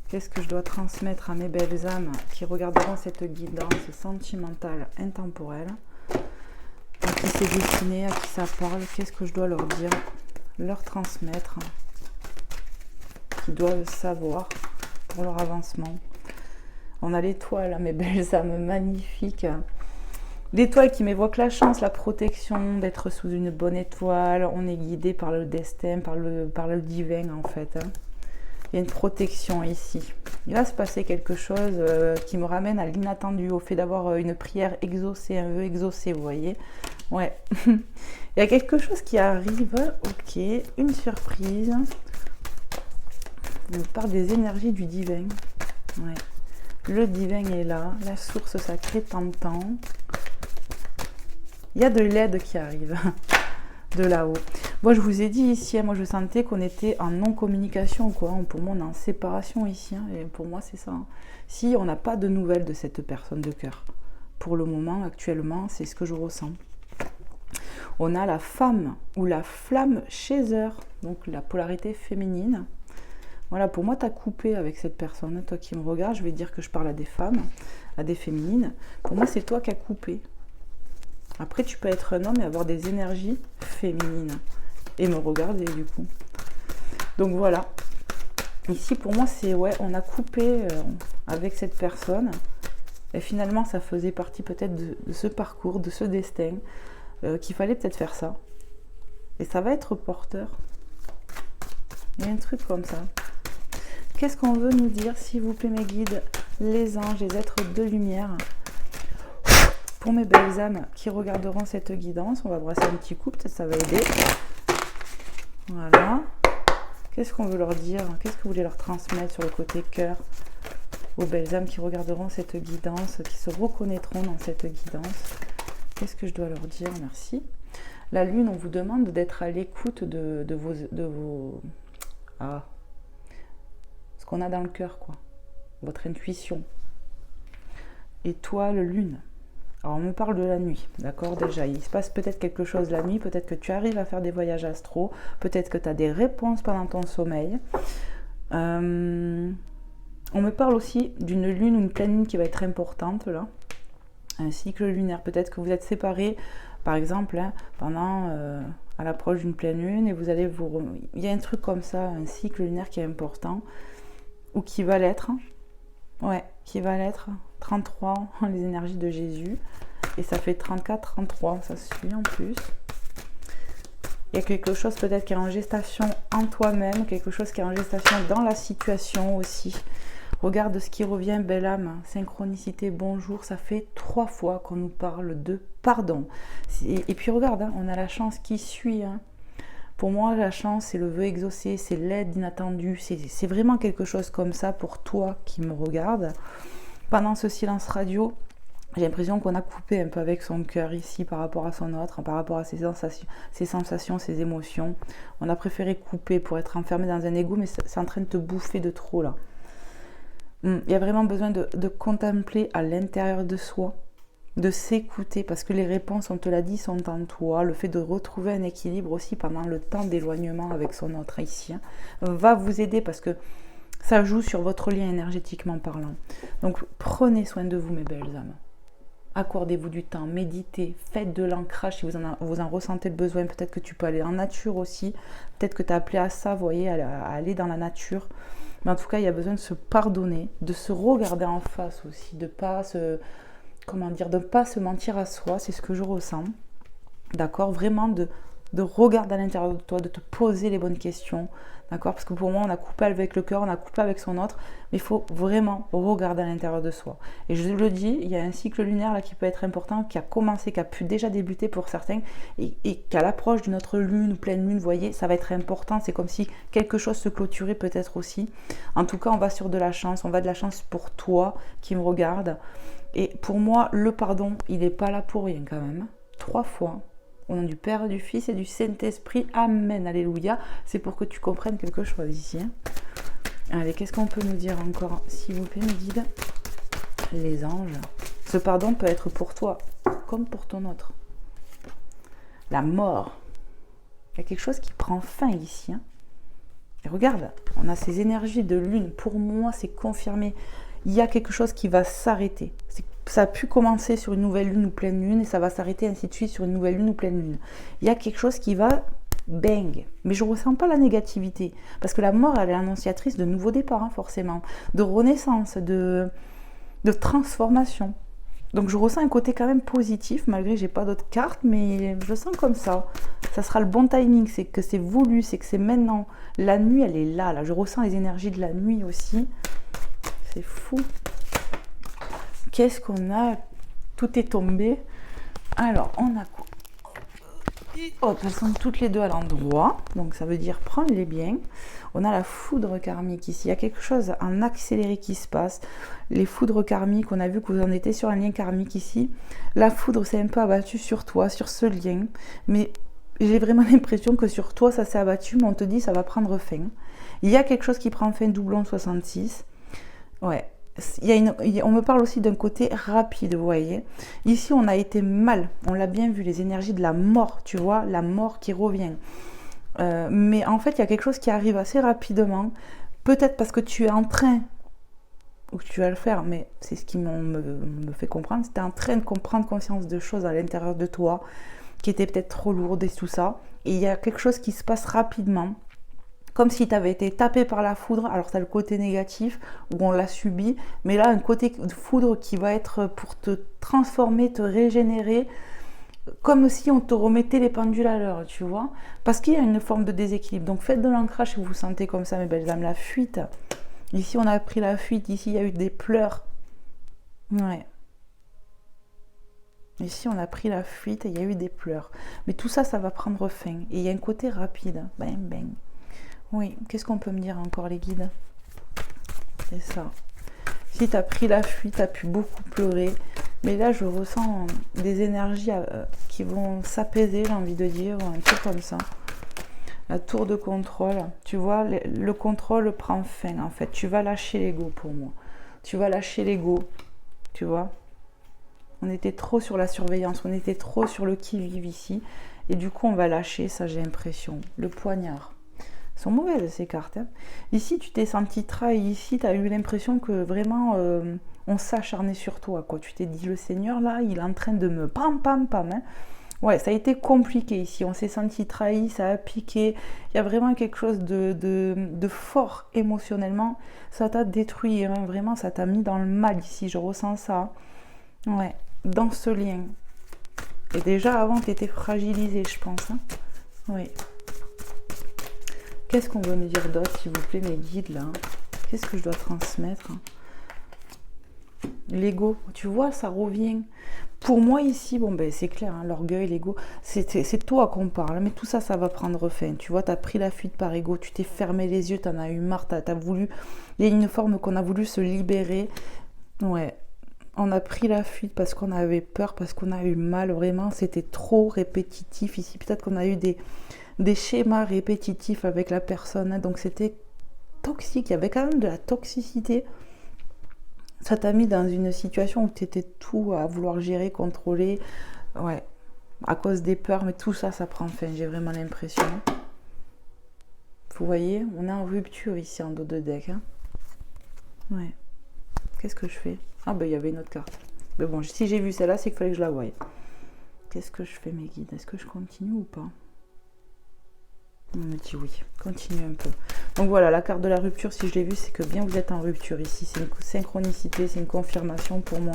Qu'est-ce que je dois transmettre à mes belles âmes qui regarderont cette guidance sentimentale intemporelle? À qui c'est destiné, à qui ça parle? Qu'est-ce que je dois leur dire, leur transmettre, qu'ils doivent savoir pour leur avancement? On a l'étoile, hein, mes belles âmes magnifiques. L'étoile qui m'évoque la chance, la protection, d'être sous une bonne étoile. On est guidé par le destin, par le divin en fait. Hein. Il y a une protection ici. Il va se passer quelque chose qui me ramène à l'inattendu, au fait d'avoir une prière exaucée, un vœu exaucé, vous voyez. Ouais. Il y a quelque chose qui arrive, ok, une surprise. On parle des énergies du divin. Ouais. Le divin est là, la source sacrée t'entend. Il y a de l'aide qui arrive de là-haut. Moi, je vous ai dit ici, moi je sentais qu'on était en non-communication, quoi. Pour moi, on est en séparation ici. Hein, et pour moi, c'est ça. Hein. Si on n'a pas de nouvelles de cette personne de cœur, pour le moment, actuellement, c'est ce que je ressens. On a la femme ou la flamme chaser, donc la polarité féminine. Voilà, pour moi, tu as coupé avec cette personne. Toi qui me regardes, je vais dire que je parle à des femmes, à des féminines. Pour moi, c'est toi qui as coupé. Après, tu peux être un homme et avoir des énergies féminines. Et me regarder, du coup. Donc, voilà. Ici, pour moi, c'est, ouais, on a coupé avec cette personne. Et finalement, ça faisait partie peut-être de ce parcours, de ce destin, qu'il fallait peut-être faire ça. Et ça va être porteur. Il y a un truc comme ça. Qu'est-ce qu'on veut nous dire, s'il vous plaît, mes guides, les anges, les êtres de lumière? Pour mes belles âmes qui regarderont cette guidance, on va brasser un petit coup, peut-être ça va aider. Voilà. Qu'est-ce qu'on veut leur dire? Qu'est-ce que vous voulez leur transmettre sur le côté cœur aux belles âmes qui regarderont cette guidance, qui se reconnaîtront dans cette guidance? Qu'est-ce que je dois leur dire? Merci. La lune, on vous demande d'être à l'écoute de vos ce qu'on a dans le cœur, quoi. Votre intuition. Étoile, lune. Alors, on me parle de la nuit, d'accord? Déjà, il se passe peut-être quelque chose la nuit, peut-être que tu arrives à faire des voyages astro, peut-être que tu as des réponses pendant ton sommeil. On me parle aussi d'une lune ou une pleine lune qui va être importante, là. Un cycle lunaire, peut-être que vous êtes séparés, par exemple, hein, pendant... à l'approche d'une pleine lune, et vous allez vous... Il y a un truc comme ça, un cycle lunaire qui est important, ou qui va l'être. Ouais, qui va l'être. 33, les énergies de Jésus. Et ça fait 34, 33, ça suit en plus. Il y a quelque chose peut-être qui est en gestation en toi-même, quelque chose qui est en gestation dans la situation aussi. Regarde ce qui revient, belle âme, synchronicité, bonjour, ça fait 3 fois qu'on nous parle de pardon. Et puis regarde, hein, on a la chance qui suit. Hein. Pour moi, la chance, c'est le vœu exaucé, c'est l'aide inattendue, c'est vraiment quelque chose comme ça pour toi qui me regarde. Pendant ce silence radio, j'ai l'impression qu'on a coupé un peu avec son cœur ici par rapport à son autre, par rapport à ses sensations, ses émotions. On a préféré couper pour être enfermé dans un ego, mais c'est en train de te bouffer de trop là. Il y a vraiment besoin de contempler à l'intérieur de soi, de s'écouter, parce que les réponses, on te l'a dit, sont en toi. Le fait de retrouver un équilibre aussi pendant le temps d'éloignement avec son autre ici, hein, va vous aider parce que ça joue sur votre lien énergétiquement parlant. Donc prenez soin de vous, mes belles âmes. Accordez-vous du temps, méditez, faites de l'ancrage si vous en ressentez le besoin. Peut-être que tu peux aller en nature aussi. Peut-être que tu as appelé à ça, vous voyez, à aller dans la nature. Mais en tout cas, il y a besoin de se pardonner, de se regarder en face aussi, de pas se mentir à soi, c'est ce que je ressens. D'accord? Vraiment de regarder à l'intérieur de toi, de te poser les bonnes questions. D'accord? Parce que pour moi, on a coupé avec le cœur, on a coupé avec son autre, mais il faut vraiment regarder à l'intérieur de soi. Et je le dis, il y a un cycle lunaire là qui peut être important, qui a commencé, qui a pu déjà débuter pour certains, et qu'à l'approche d'une autre lune ou pleine lune, vous voyez, ça va être important. C'est comme si quelque chose se clôturait peut-être aussi. En tout cas, on va sur de la chance, on va de la chance pour toi qui me regarde. Et pour moi, le pardon, il n'est pas là pour rien quand même. 3 fois. Au nom du Père, du Fils et du Saint-Esprit. Amen. Alléluia. C'est pour que tu comprennes quelque chose ici. Hein. Allez, qu'est-ce qu'on peut nous dire encore, s'il vous plaît, mes guides? Les anges. Ce pardon peut être pour toi, comme pour ton autre. La mort. Il y a quelque chose qui prend fin ici. Hein. Et regarde, on a ces énergies de lune. Pour moi, c'est confirmé. Il y a quelque chose qui va s'arrêter. Ça a pu commencer sur une nouvelle lune ou pleine lune et ça va s'arrêter ainsi de suite sur une nouvelle lune ou pleine lune. Il y a quelque chose qui va bang. Mais je ne ressens pas la négativité. Parce que la mort, elle est annonciatrice de nouveaux départs, hein, forcément. De renaissance, de transformation. Donc je ressens un côté quand même positif, malgré que je n'ai pas d'autres cartes, mais je sens comme ça. Ça sera le bon timing, c'est que c'est voulu, c'est que c'est maintenant. La nuit, elle est là. Je ressens les énergies de la nuit aussi. C'est fou. Qu'est-ce qu'on a? Tout est tombé. Alors, on a quoi? Oh, elles sont toutes les deux à l'endroit. Donc, ça veut dire prendre les biens. On a la foudre karmique ici. Il y a quelque chose en accéléré qui se passe. Les foudres karmiques, on a vu que vous en étiez sur un lien karmique ici. La foudre s'est un peu abattue sur toi, sur ce lien. Mais j'ai vraiment l'impression que sur toi, ça s'est abattu. Mais on te dit ça va prendre fin. Il y a quelque chose qui prend fin, doublon 66. Ouais. On me parle aussi d'un côté rapide, vous voyez. Ici, on a été mal, on l'a bien vu, les énergies de la mort, tu vois, la mort qui revient. Mais en fait, il y a quelque chose qui arrive assez rapidement, peut-être parce que tu es en train, ou que tu vas le faire, mais c'est ce qui me fait comprendre, tu es en train de prendre conscience de choses à l'intérieur de toi, qui étaient peut-être trop lourdes et tout ça, et il y a quelque chose qui se passe rapidement, comme si tu avais été tapé par la foudre. Alors tu as le côté négatif où on l'a subi, mais là un côté de foudre qui va être pour te transformer, te régénérer, comme si on te remettait les pendules à l'heure, tu vois, parce qu'il y a une forme de déséquilibre. Donc faites de l'ancrage si vous vous sentez comme ça, mes belles âmes. La fuite, ici on a pris la fuite, ici il y a eu des pleurs, ouais. Ici, on a pris la fuite et il y a eu des pleurs. Mais tout ça, ça va prendre fin. Et il y a un côté rapide. Bang, bang. Oui, qu'est-ce qu'on peut me dire encore, les guides? C'est ça. Si tu as pris la fuite, tu as pu beaucoup pleurer. Mais là, je ressens des énergies qui vont s'apaiser, j'ai envie de dire, un truc comme ça. La tour de contrôle. Tu vois, le contrôle prend fin, en fait. Tu vas lâcher l'ego pour moi. Tu vas lâcher l'ego, tu vois. On était trop sur la surveillance, on était trop sur le qui-vive ici. Et du coup, on va lâcher, ça j'ai l'impression. Le poignard. Elles sont mauvaises ces cartes. Hein. Ici, tu t'es senti trahi. Ici, tu as eu l'impression que vraiment, on s'acharnait sur toi. Quoi. Tu t'es dit, le Seigneur, là, il est en train de me pam, pam, pam. Hein. Ouais, ça a été compliqué ici. On s'est senti trahi, ça a piqué. Il y a vraiment quelque chose de fort émotionnellement. Ça t'a détruit. Hein. Vraiment, ça t'a mis dans le mal ici. Je ressens ça. Ouais, dans ce lien. Et déjà, avant, tu étais fragilisé, je pense. Hein. Oui. Qu'est-ce qu'on veut me dire d'autre, s'il vous plaît, mes guides, là? Qu'est-ce que je dois transmettre? L'ego, tu vois, ça revient. Pour moi, ici, bon, ben, c'est clair, hein, l'orgueil, l'ego, c'est toi qu'on parle, mais tout ça, ça va prendre fin. Tu vois, tu as pris la fuite par ego, tu t'es fermé les yeux, tu en as eu marre, t'as voulu... Il y a une forme qu'on a voulu se libérer. Ouais, on a pris la fuite parce qu'on avait peur, parce qu'on a eu mal, vraiment, c'était trop répétitif ici. Peut-être qu'on a eu des schémas répétitifs avec la personne, hein, donc c'était toxique, il y avait quand même de la toxicité. Ça t'a mis dans une situation où tu étais tout à vouloir gérer, contrôler, ouais, à cause des peurs, mais tout ça, ça prend fin, j'ai vraiment l'impression. Vous voyez, on est en rupture ici en dos de deck. Hein. Ouais. Qu'est-ce que je fais? Ah ben il y avait une autre carte. Mais bon, si j'ai vu celle-là, c'est qu'il fallait que je la voie. Qu'est-ce que je fais, mes guides? Est-ce que je continue ou pas? On me dit oui, continue un peu. Donc voilà, la carte de la rupture, si je l'ai vue, c'est que bien vous êtes en rupture ici. C'est une synchronicité, c'est une confirmation pour moi.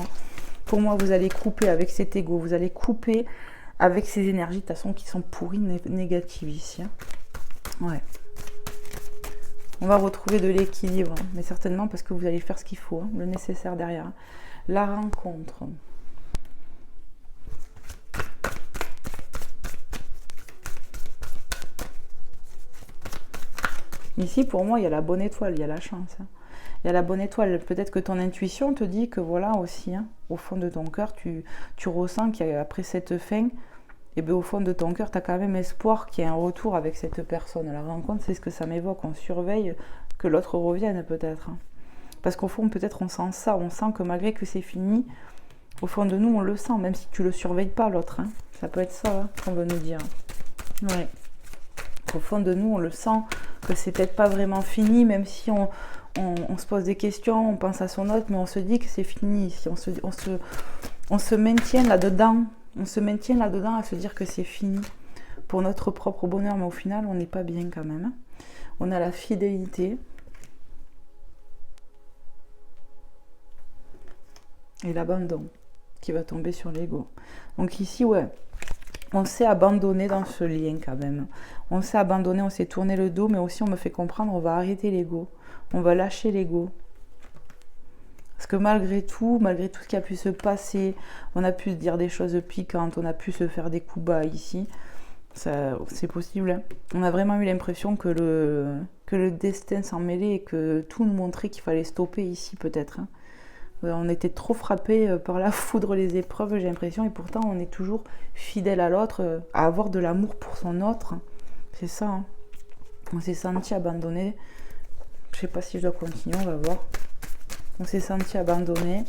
Pour moi, vous allez couper avec cet ego, vous allez couper avec ces énergies, de toute façon, qui sont pourries, négatives ici. Hein. Ouais. On va retrouver de l'équilibre, hein, mais certainement parce que vous allez faire ce qu'il faut, hein, le nécessaire derrière. Hein. La rencontre. Ici, pour moi, il y a la bonne étoile, il y a la chance. Hein. Il y a la bonne étoile. Peut-être que ton intuition te dit que voilà aussi, hein, au fond de ton cœur, tu ressens qu'après cette fin, et bien au fond de ton cœur, tu as quand même espoir qu'il y ait un retour avec cette personne. La rencontre, c'est ce que ça m'évoque. On surveille que l'autre revienne peut-être. Hein. Parce qu'au fond, peut-être on sent ça. On sent que malgré que c'est fini, au fond de nous, on le sent, même si tu le surveilles pas, l'autre. Hein. Ça peut être ça hein, qu'on veut nous dire. Ouais. Au fond de nous, on le sent que c'est peut-être pas vraiment fini, même si on se pose des questions, on pense à son autre, mais on se dit que c'est fini. Si on se maintient là-dedans, à se dire que c'est fini pour notre propre bonheur, mais au final, on n'est pas bien quand même. Hein. On a la fidélité. Et l'abandon qui va tomber sur l'ego. Donc ici, ouais, on s'est abandonné dans ce lien quand même. On s'est abandonné, on s'est tourné le dos, mais aussi on me fait comprendre, on va arrêter l'ego. On va lâcher l'ego. Parce que malgré tout ce qui a pu se passer, on a pu se dire des choses piquantes, on a pu se faire des coups bas ici. C'est possible. Hein. On a vraiment eu l'impression que le destin s'en mêlait et que tout nous montrait qu'il fallait stopper ici peut-être. Hein. On était trop frappés par la foudre, les épreuves, j'ai l'impression, et pourtant on est toujours fidèle à l'autre, à avoir de l'amour pour son autre. C'est ça. Hein. On s'est senti abandonné. Je sais pas si je dois continuer, on va voir. On s'est senti abandonné.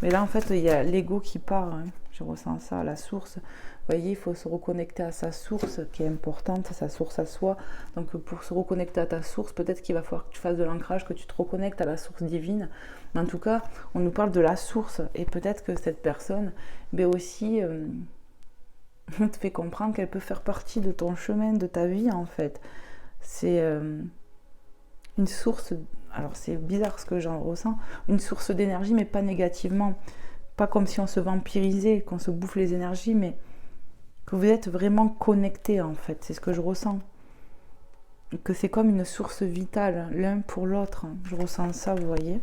Mais là, en fait, il y a l'ego qui part. Hein. Je ressens ça, la source. Vous voyez, il faut se reconnecter à sa source qui est importante, sa source à soi. Donc, pour se reconnecter à ta source, peut-être qu'il va falloir que tu fasses de l'ancrage, que tu te reconnectes à la source divine. Mais en tout cas, on nous parle de la source. Et peut-être que cette personne, mais aussi, te fait comprendre qu'elle peut faire partie de ton chemin, de ta vie, en fait. C'est une source... Alors, c'est bizarre ce que j'en ressens. Une source d'énergie, mais pas négativement. Pas comme si on se vampirisait, qu'on se bouffe les énergies, mais que vous êtes vraiment connectés, en fait. C'est ce que je ressens. Que c'est comme une source vitale, l'un pour l'autre. Je ressens ça, vous voyez.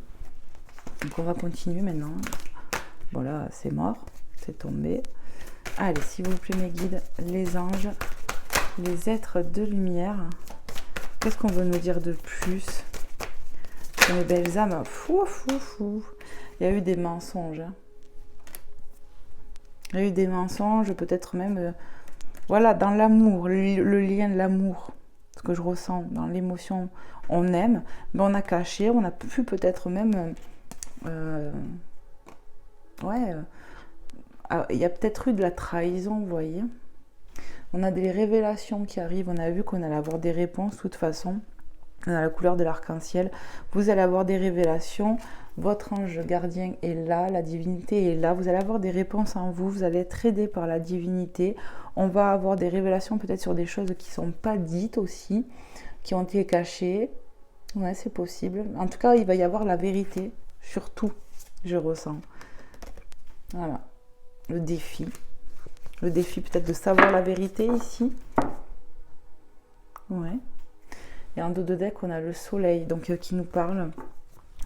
Donc, on va continuer maintenant. Voilà, c'est mort. C'est tombé. Allez, s'il vous plaît, mes guides, les anges, les êtres de lumière. Qu'est-ce qu'on veut nous dire de plus? Mes belles âmes, il y a eu des mensonges. Il y a eu des mensonges, peut-être même, voilà, dans l'amour, le lien de l'amour, ce que je ressens dans l'émotion, on aime, mais on a caché, on a pu peut-être même, ouais, il y a peut-être eu de la trahison, vous voyez. On a des révélations qui arrivent, on a vu qu'on allait avoir des réponses de toute façon. On a la couleur de l'arc-en-ciel. Vous allez avoir des révélations. Votre ange gardien est là, la divinité est là. Vous allez avoir des réponses en vous. Vous allez être aidé par la divinité. On va avoir des révélations peut-être sur des choses qui ne sont pas dites aussi, qui ont été cachées. Ouais, c'est possible. En tout cas, il va y avoir la vérité. Surtout, je ressens. Voilà. Le défi. Le défi peut-être de savoir la vérité ici. Ouais. Et en dos de deck, on a le soleil donc qui nous parle.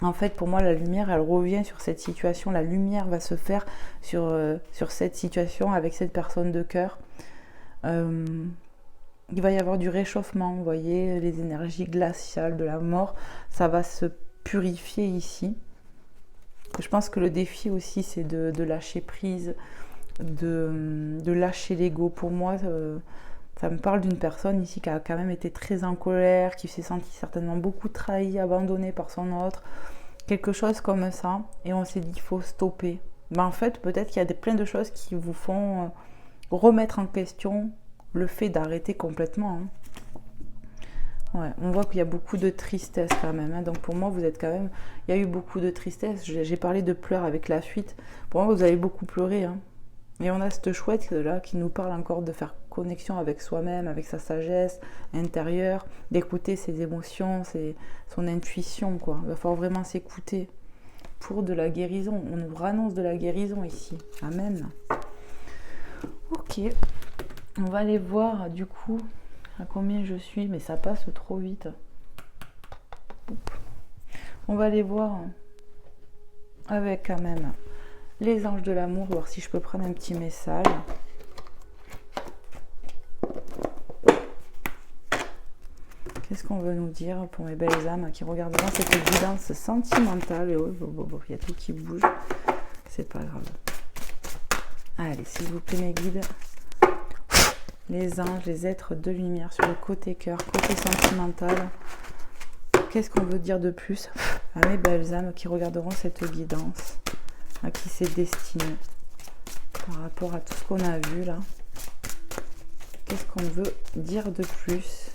En fait, pour moi, la lumière, elle revient sur cette situation. La lumière va se faire sur cette situation avec cette personne de cœur. Il va y avoir du réchauffement, vous voyez, les énergies glaciales de la mort. Ça va se purifier ici. Je pense que le défi aussi, c'est de lâcher prise, de lâcher l'ego. Pour moi, ça me parle d'une personne ici qui a quand même été très en colère, qui s'est sentie certainement beaucoup trahie, abandonnée par son autre, quelque chose comme ça. Et on s'est dit, il faut stopper. Mais en fait, peut-être qu'il y a plein de choses qui vous font remettre en question le fait d'arrêter complètement. Ouais, on voit qu'il y a beaucoup de tristesse quand même. Donc pour moi, vous êtes quand même... Il y a eu beaucoup de tristesse. J'ai parlé de pleurs avec la suite. Pour moi, vous avez beaucoup pleuré. Et on a cette chouette là qui nous parle encore de faire connexion avec soi-même, avec sa sagesse intérieure, d'écouter ses émotions, son intuition, quoi. Il va falloir vraiment s'écouter pour de la guérison. On nous annonce de la guérison ici. Amen. Ok. On va aller voir du coup à combien je suis, mais ça passe trop vite. On va aller voir avec quand même les anges de l'amour, voir si je peux prendre un petit message. Qu'est-ce qu'on veut nous dire pour mes belles âmes qui regarderont cette guidance sentimentale? Et il y a tout qui bouge. C'est pas grave. Allez, s'il vous plaît, mes guides. Les anges, les êtres de lumière sur le côté cœur, côté sentimental. Qu'est-ce qu'on veut dire de plus à mes belles âmes qui regarderont cette guidance, à qui c'est destiné par rapport à tout ce qu'on a vu là? Qu'est-ce qu'on veut dire de plus?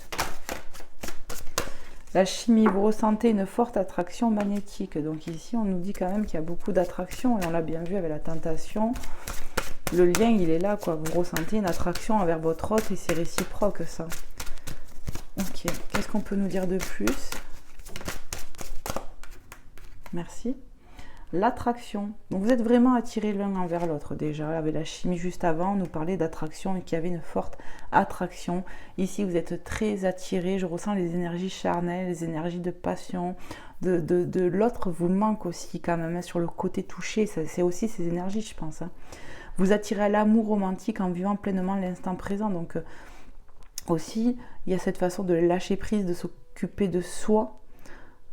La chimie, vous ressentez une forte attraction magnétique. Donc ici, on nous dit quand même qu'il y a beaucoup d'attraction et on l'a bien vu avec la tentation. Le lien, il est là, quoi. Vous ressentez une attraction envers votre hôte et c'est réciproque, ça. Ok. Qu'est-ce qu'on peut nous dire de plus? Merci. L'attraction. Donc, vous êtes vraiment attirés l'un envers l'autre, déjà. Avec la chimie juste avant, on nous parlait d'attraction et qu'il y avait une forte attraction. Ici, vous êtes très attirés. Je ressens les énergies charnelles, les énergies de passion. De l'autre vous manque aussi, quand même, sur le côté touché. C'est aussi ces énergies, je pense. Vous attirez à l'amour romantique en vivant pleinement l'instant présent. Donc aussi, il y a cette façon de lâcher prise, de s'occuper de soi,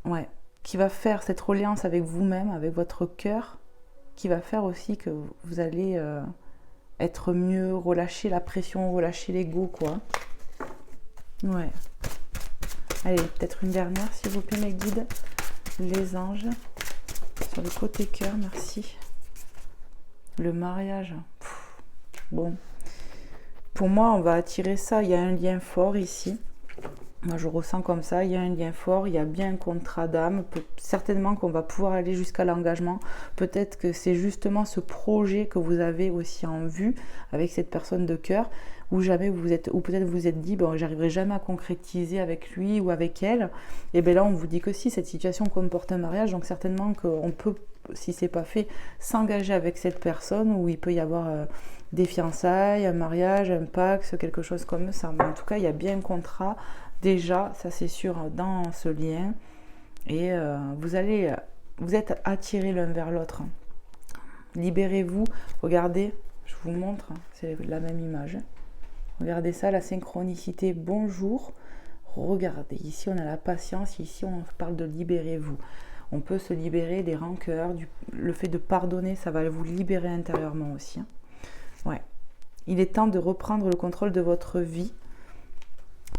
ouais, qui va faire cette reliance avec vous-même, avec votre cœur, qui va faire aussi que vous allez être mieux, relâcher la pression, relâcher l'ego, quoi. Ouais. Allez, peut-être une dernière, s'il vous plaît, mes guides. Les anges, sur le côté cœur, merci. Le mariage, bon, pour moi on va attirer ça, il y a un lien fort ici, moi je ressens comme ça, il y a un lien fort, il y a bien un contrat d'âme, certainement qu'on va pouvoir aller jusqu'à l'engagement, peut-être que c'est justement ce projet que vous avez aussi en vue avec cette personne de cœur, ou jamais vous êtes, ou peut-être vous êtes dit, bon, j'arriverai jamais à concrétiser avec lui ou avec elle, et bien là on vous dit que si, cette situation comporte un mariage, donc certainement qu'on peut, si c'est pas fait, s'engager avec cette personne, où il peut y avoir des fiançailles, un mariage, un pacte, quelque chose comme ça, mais en tout cas il y a bien un contrat, déjà, ça c'est sûr, dans ce lien, et vous êtes attirés l'un vers l'autre. Libérez-vous, regardez, je vous montre, c'est la même image. Regardez ça, la synchronicité, bonjour. Regardez, ici on a la patience, ici on parle de libérez-vous. On peut se libérer des rancœurs, le fait de pardonner, ça va vous libérer intérieurement aussi. Ouais. Il est temps de reprendre le contrôle de votre vie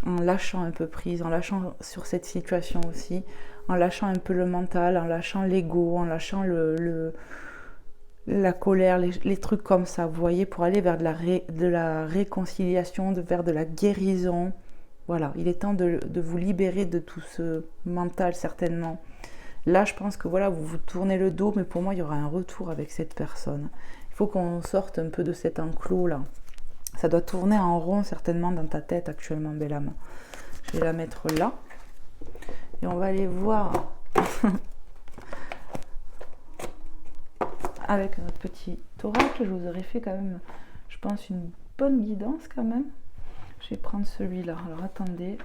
en lâchant un peu prise, en lâchant sur cette situation aussi, en lâchant un peu le mental, en lâchant l'ego, en lâchant la colère, les trucs comme ça, vous voyez, pour aller vers de la réconciliation, vers de la guérison. Voilà, il est temps de vous libérer de tout ce mental, certainement. Là, je pense que voilà, vous vous tournez le dos, mais pour moi, il y aura un retour avec cette personne. Il faut qu'on sorte un peu de cet enclos-là. Ça doit tourner en rond, certainement, dans ta tête actuellement, belle âme. Je vais la mettre là. Et on va aller voir avec notre petit oracle. Je vous aurais fait quand même, je pense, une bonne guidance quand même. Je vais prendre celui-là. Alors attendez,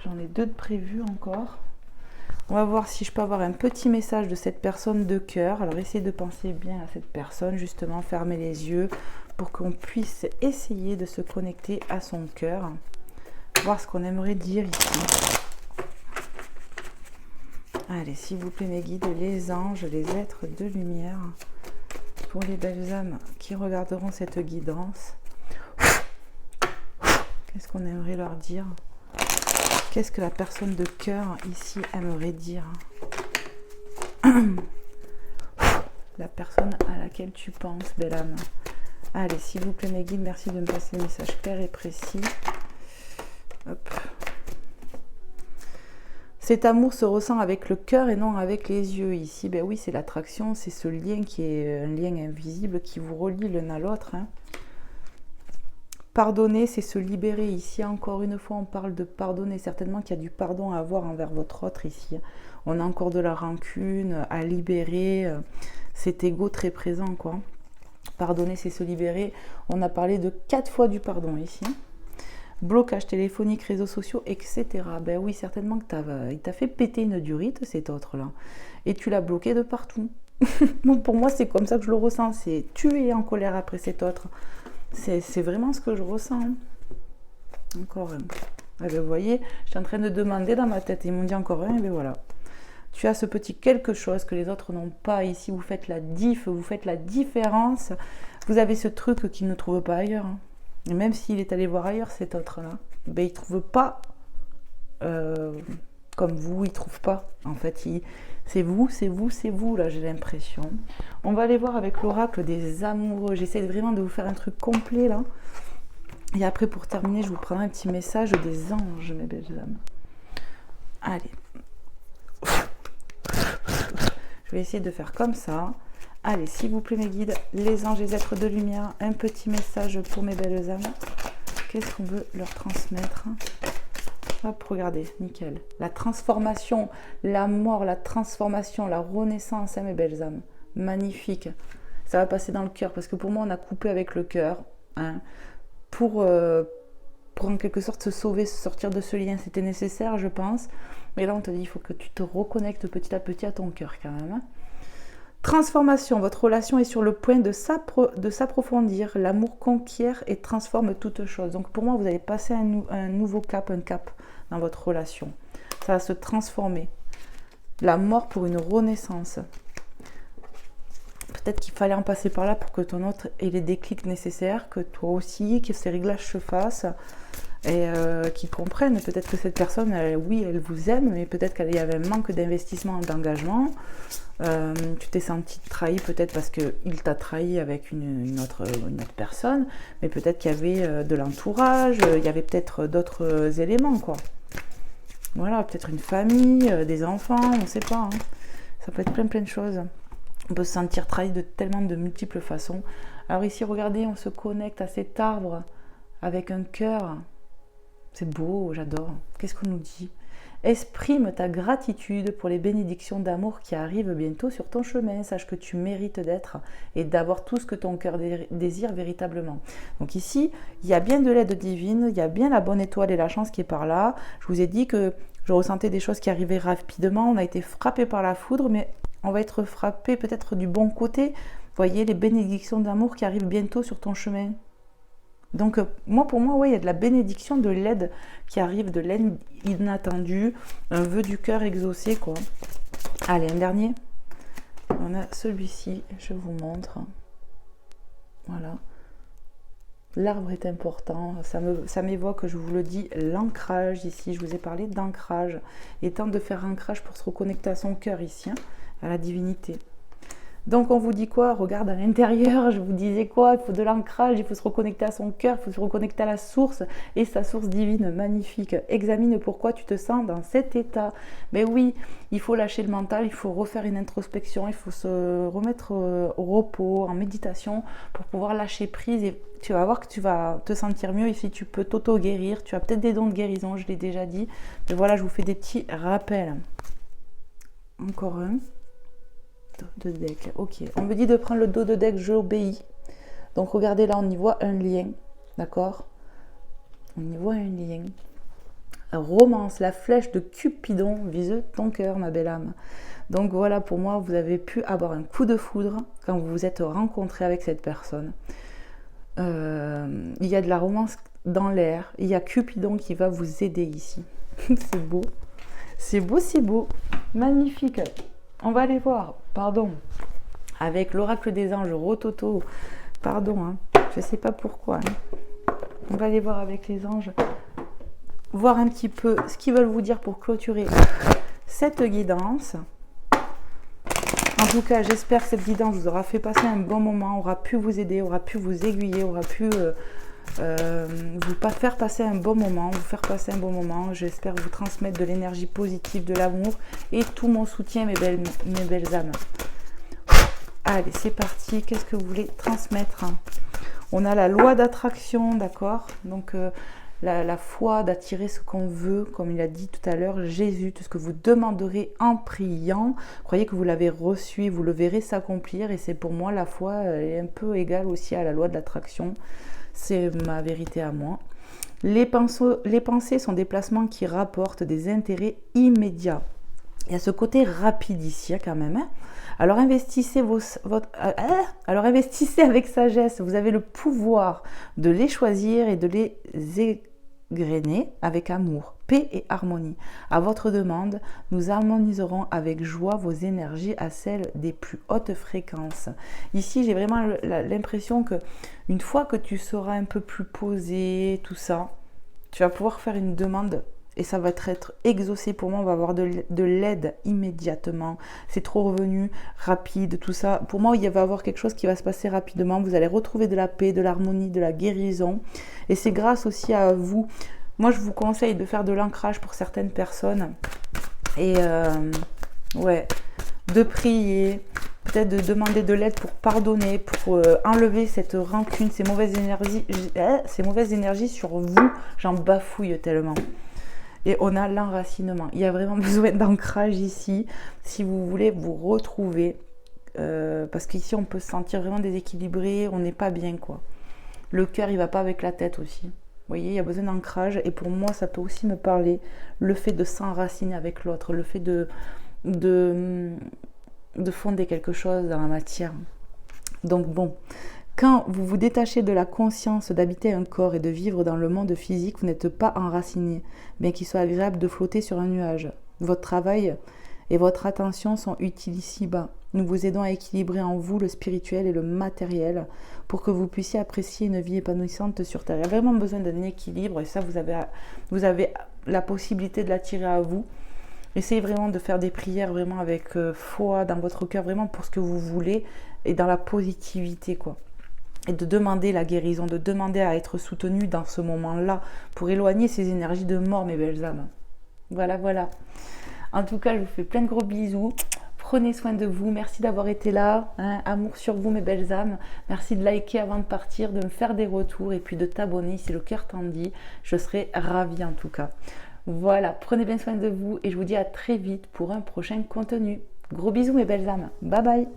j'en ai deux de prévus encore. On va voir si je peux avoir un petit message de cette personne de cœur. Alors essayez de penser bien à cette personne, justement, fermez les yeux pour qu'on puisse essayer de se connecter à son cœur. Voir ce qu'on aimerait dire ici. Allez, s'il vous plaît mes guides, les anges, les êtres de lumière, pour les belles âmes qui regarderont cette guidance. Qu'est-ce qu'on aimerait leur dire? Qu'est-ce que la personne de cœur ici aimerait dire? La personne à laquelle tu penses, belle âme. Allez, s'il vous plaît mes guides, merci de me passer des messages clairs et précis. Hop. Cet amour se ressent avec le cœur et non avec les yeux. Ici, ben oui, c'est l'attraction, c'est ce lien qui est un lien invisible qui vous relie l'un à l'autre. Hein. Pardonner, c'est se libérer. Ici, encore une fois, on parle de pardonner. Certainement qu'il y a du pardon à avoir envers votre autre ici. On a encore de la rancune à libérer. Cet ego très présent, quoi. Pardonner, c'est se libérer. On a parlé de 4 fois du pardon ici. Blocage téléphonique, réseaux sociaux, etc. Ben oui, certainement que il t'a fait péter une durite, cet autre-là. Et tu l'as bloqué de partout. Bon, pour moi, c'est comme ça que je le ressens. C'est tu es en colère après cet autre. C'est vraiment ce que je ressens. Encore un. Eh ben, vous voyez, je suis en train de demander dans ma tête. Ils m'ont dit encore un, et bien voilà. Tu as ce petit quelque chose que les autres n'ont pas. Ici, vous faites la diff, vous faites la différence. Vous avez ce truc qu'ils ne trouvent pas ailleurs. Hein. Et même s'il est allé voir ailleurs, cet autre-là, ben, il ne trouve pas comme vous, il ne trouve pas. En fait, c'est vous, là, j'ai l'impression. On va aller voir avec l'oracle des amoureux. J'essaie vraiment de vous faire un truc complet, là. Et après, pour terminer, je vous prendrai un petit message des anges, mes belles âmes. Allez. Je vais essayer de faire comme ça. Allez, s'il vous plaît mes guides, les anges, les êtres de lumière, un petit message pour mes belles âmes. Qu'est-ce qu'on veut leur transmettre? Hop, regardez, nickel. La transformation, la mort, la transformation, la renaissance, hein, mes belles âmes. Magnifique. Ça va passer dans le cœur, parce que pour moi, on a coupé avec le cœur. Hein, pour en quelque sorte se sauver, se sortir de ce lien. C'était nécessaire, je pense. Mais là, on te dit, il faut que tu te reconnectes petit à petit à ton cœur quand même. Hein. Transformation, votre relation est sur le point de s'approfondir. L'amour conquiert et transforme toute chose. Donc pour moi, vous allez passer un nouveau cap, un cap dans votre relation. Ça va se transformer. La mort pour une renaissance. Peut-être qu'il fallait en passer par là pour que ton autre ait les déclics nécessaires, que toi aussi, que ces réglages se fassent et qu'ils comprennent. Peut-être que cette personne, oui, elle vous aime, mais peut-être qu'il y avait un manque d'investissement, d'engagement. Tu t'es senti trahi peut-être parce qu'il t'a trahi avec une autre personne, mais peut-être qu'il y avait de l'entourage, il y avait peut-être d'autres éléments, quoi. Voilà, peut-être une famille, des enfants, on ne sait pas. Hein. Ça peut être plein de choses. On peut se sentir trahi de tellement de multiples façons. Alors ici, regardez, on se connecte à cet arbre avec un cœur. C'est beau, j'adore. Qu'est-ce qu'on nous dit ? Exprime ta gratitude pour les bénédictions d'amour qui arrivent bientôt sur ton chemin. Sache que tu mérites d'être et d'avoir tout ce que ton cœur désire véritablement. Donc ici, il y a bien de l'aide divine, il y a bien la bonne étoile et la chance qui est par là. Je vous ai dit que je ressentais des choses qui arrivaient rapidement. On a été frappé par la foudre, mais on va être frappé peut-être du bon côté. Vous voyez, les bénédictions d'amour qui arrivent bientôt sur ton chemin. Donc, pour moi, ouais, il y a de la bénédiction, de l'aide qui arrive, de l'aide inattendue, un vœu du cœur exaucé, quoi. Allez, un dernier. On a celui-ci, je vous montre. Voilà. L'arbre est important, ça m'évoque, je vous le dis, l'ancrage ici. Je vous ai parlé d'ancrage. Il est temps de faire ancrage pour se reconnecter à son cœur ici, hein, à la divinité. Donc on vous dit quoi? Regarde à l'intérieur, je vous disais quoi? Il faut de l'ancrage, il faut se reconnecter à son cœur, il faut se reconnecter à la source et sa source divine, magnifique. Examine pourquoi tu te sens dans cet état. Mais oui, il faut lâcher le mental, il faut refaire une introspection, il faut se remettre au repos, en méditation pour pouvoir lâcher prise et tu vas voir que tu vas te sentir mieux et si tu peux t'auto-guérir, tu as peut-être des dons de guérison, je l'ai déjà dit. Mais voilà, je vous fais des petits rappels. Encore un. De deck, ok. On me dit de prendre le dos de deck, j'obéis. Donc regardez là, on y voit un lien, d'accord? On y voit un lien. Romance, la flèche de Cupidon vise ton cœur, ma belle âme. Donc voilà, pour moi, vous avez pu avoir un coup de foudre quand vous vous êtes rencontré avec cette personne. Il y a de la romance dans l'air. Il y a Cupidon qui va vous aider ici. C'est beau. C'est beau, c'est beau. Magnifique. On va aller voir, pardon, avec l'oracle des anges, Rototo, pardon, hein, je ne sais pas pourquoi. Hein. On va aller voir avec les anges, voir un petit peu ce qu'ils veulent vous dire pour clôturer cette guidance. En tout cas, j'espère que cette guidance vous aura fait passer un bon moment, aura pu vous aider, aura pu vous aiguiller, aura pu vous faire passer un bon moment, vous faire passer un bon moment. J'espère vous transmettre de l'énergie positive, de l'amour et tout mon soutien, mes belles âmes. Allez, c'est parti. Qu'est-ce que vous voulez transmettre? On a la loi d'attraction, d'accord? Donc, la foi d'attirer ce qu'on veut, comme il a dit tout à l'heure, Jésus, tout ce que vous demanderez en priant, croyez que vous l'avez reçu, vous le verrez s'accomplir. Et c'est pour moi, la foi est un peu égale aussi à la loi de l'attraction. C'est ma vérité à moi. Les pensées sont des placements qui rapportent des intérêts immédiats. Il y a ce côté rapide ici quand même. Hein. Alors investissez avec sagesse. Vous avez le pouvoir de les choisir et de les égrener avec amour, paix et harmonie. À votre demande, nous harmoniserons avec joie vos énergies à celles des plus hautes fréquences. Ici, j'ai vraiment l'impression que une fois que tu seras un peu plus posé, tout ça, tu vas pouvoir faire une demande et ça va être exaucé. Pour moi, on va avoir de l'aide immédiatement. C'est trop revenu, rapide, tout ça. Pour moi, il va y avoir quelque chose qui va se passer rapidement. Vous allez retrouver de la paix, de l'harmonie, de la guérison. Et c'est grâce aussi à vous. Moi, je vous conseille de faire de l'ancrage pour certaines personnes. Et ouais, de prier, peut-être de demander de l'aide pour pardonner, pour enlever cette rancune, ces mauvaises énergies sur vous. J'en bafouille tellement. Et on a l'enracinement. Il y a vraiment besoin d'ancrage ici, si vous voulez vous retrouver. Parce qu'ici, on peut se sentir vraiment déséquilibré, on n'est pas bien, quoi. Le cœur, il ne va pas avec la tête aussi. Vous voyez, il y a besoin d'ancrage. Et pour moi, ça peut aussi me parler, le fait de s'enraciner avec l'autre, le fait de fonder quelque chose dans la matière. Donc bon, quand vous vous détachez de la conscience d'habiter un corps et de vivre dans le monde physique, vous n'êtes pas enraciné, bien qu'il soit agréable de flotter sur un nuage. Votre travail et votre attention sont utiles ici-bas. Nous vous aidons à équilibrer en vous le spirituel et le matériel pour que vous puissiez apprécier une vie épanouissante sur Terre. Il y a vraiment besoin d'un équilibre et ça, vous avez la possibilité de l'attirer à vous. Essayez vraiment de faire des prières vraiment avec foi dans votre cœur, vraiment pour ce que vous voulez et dans la positivité, quoi. Et de demander la guérison, de demander à être soutenu dans ce moment-là pour éloigner ces énergies de mort, mes belles âmes. Voilà, voilà. En tout cas, je vous fais plein de gros bisous. Prenez soin de vous. Merci d'avoir été là. Hein. Amour sur vous, mes belles âmes. Merci de liker avant de partir, de me faire des retours et puis de t'abonner si le cœur t'en dit. Je serai ravie en tout cas. Voilà, prenez bien soin de vous et je vous dis à très vite pour un prochain contenu. Gros bisous, mes belles âmes. Bye bye.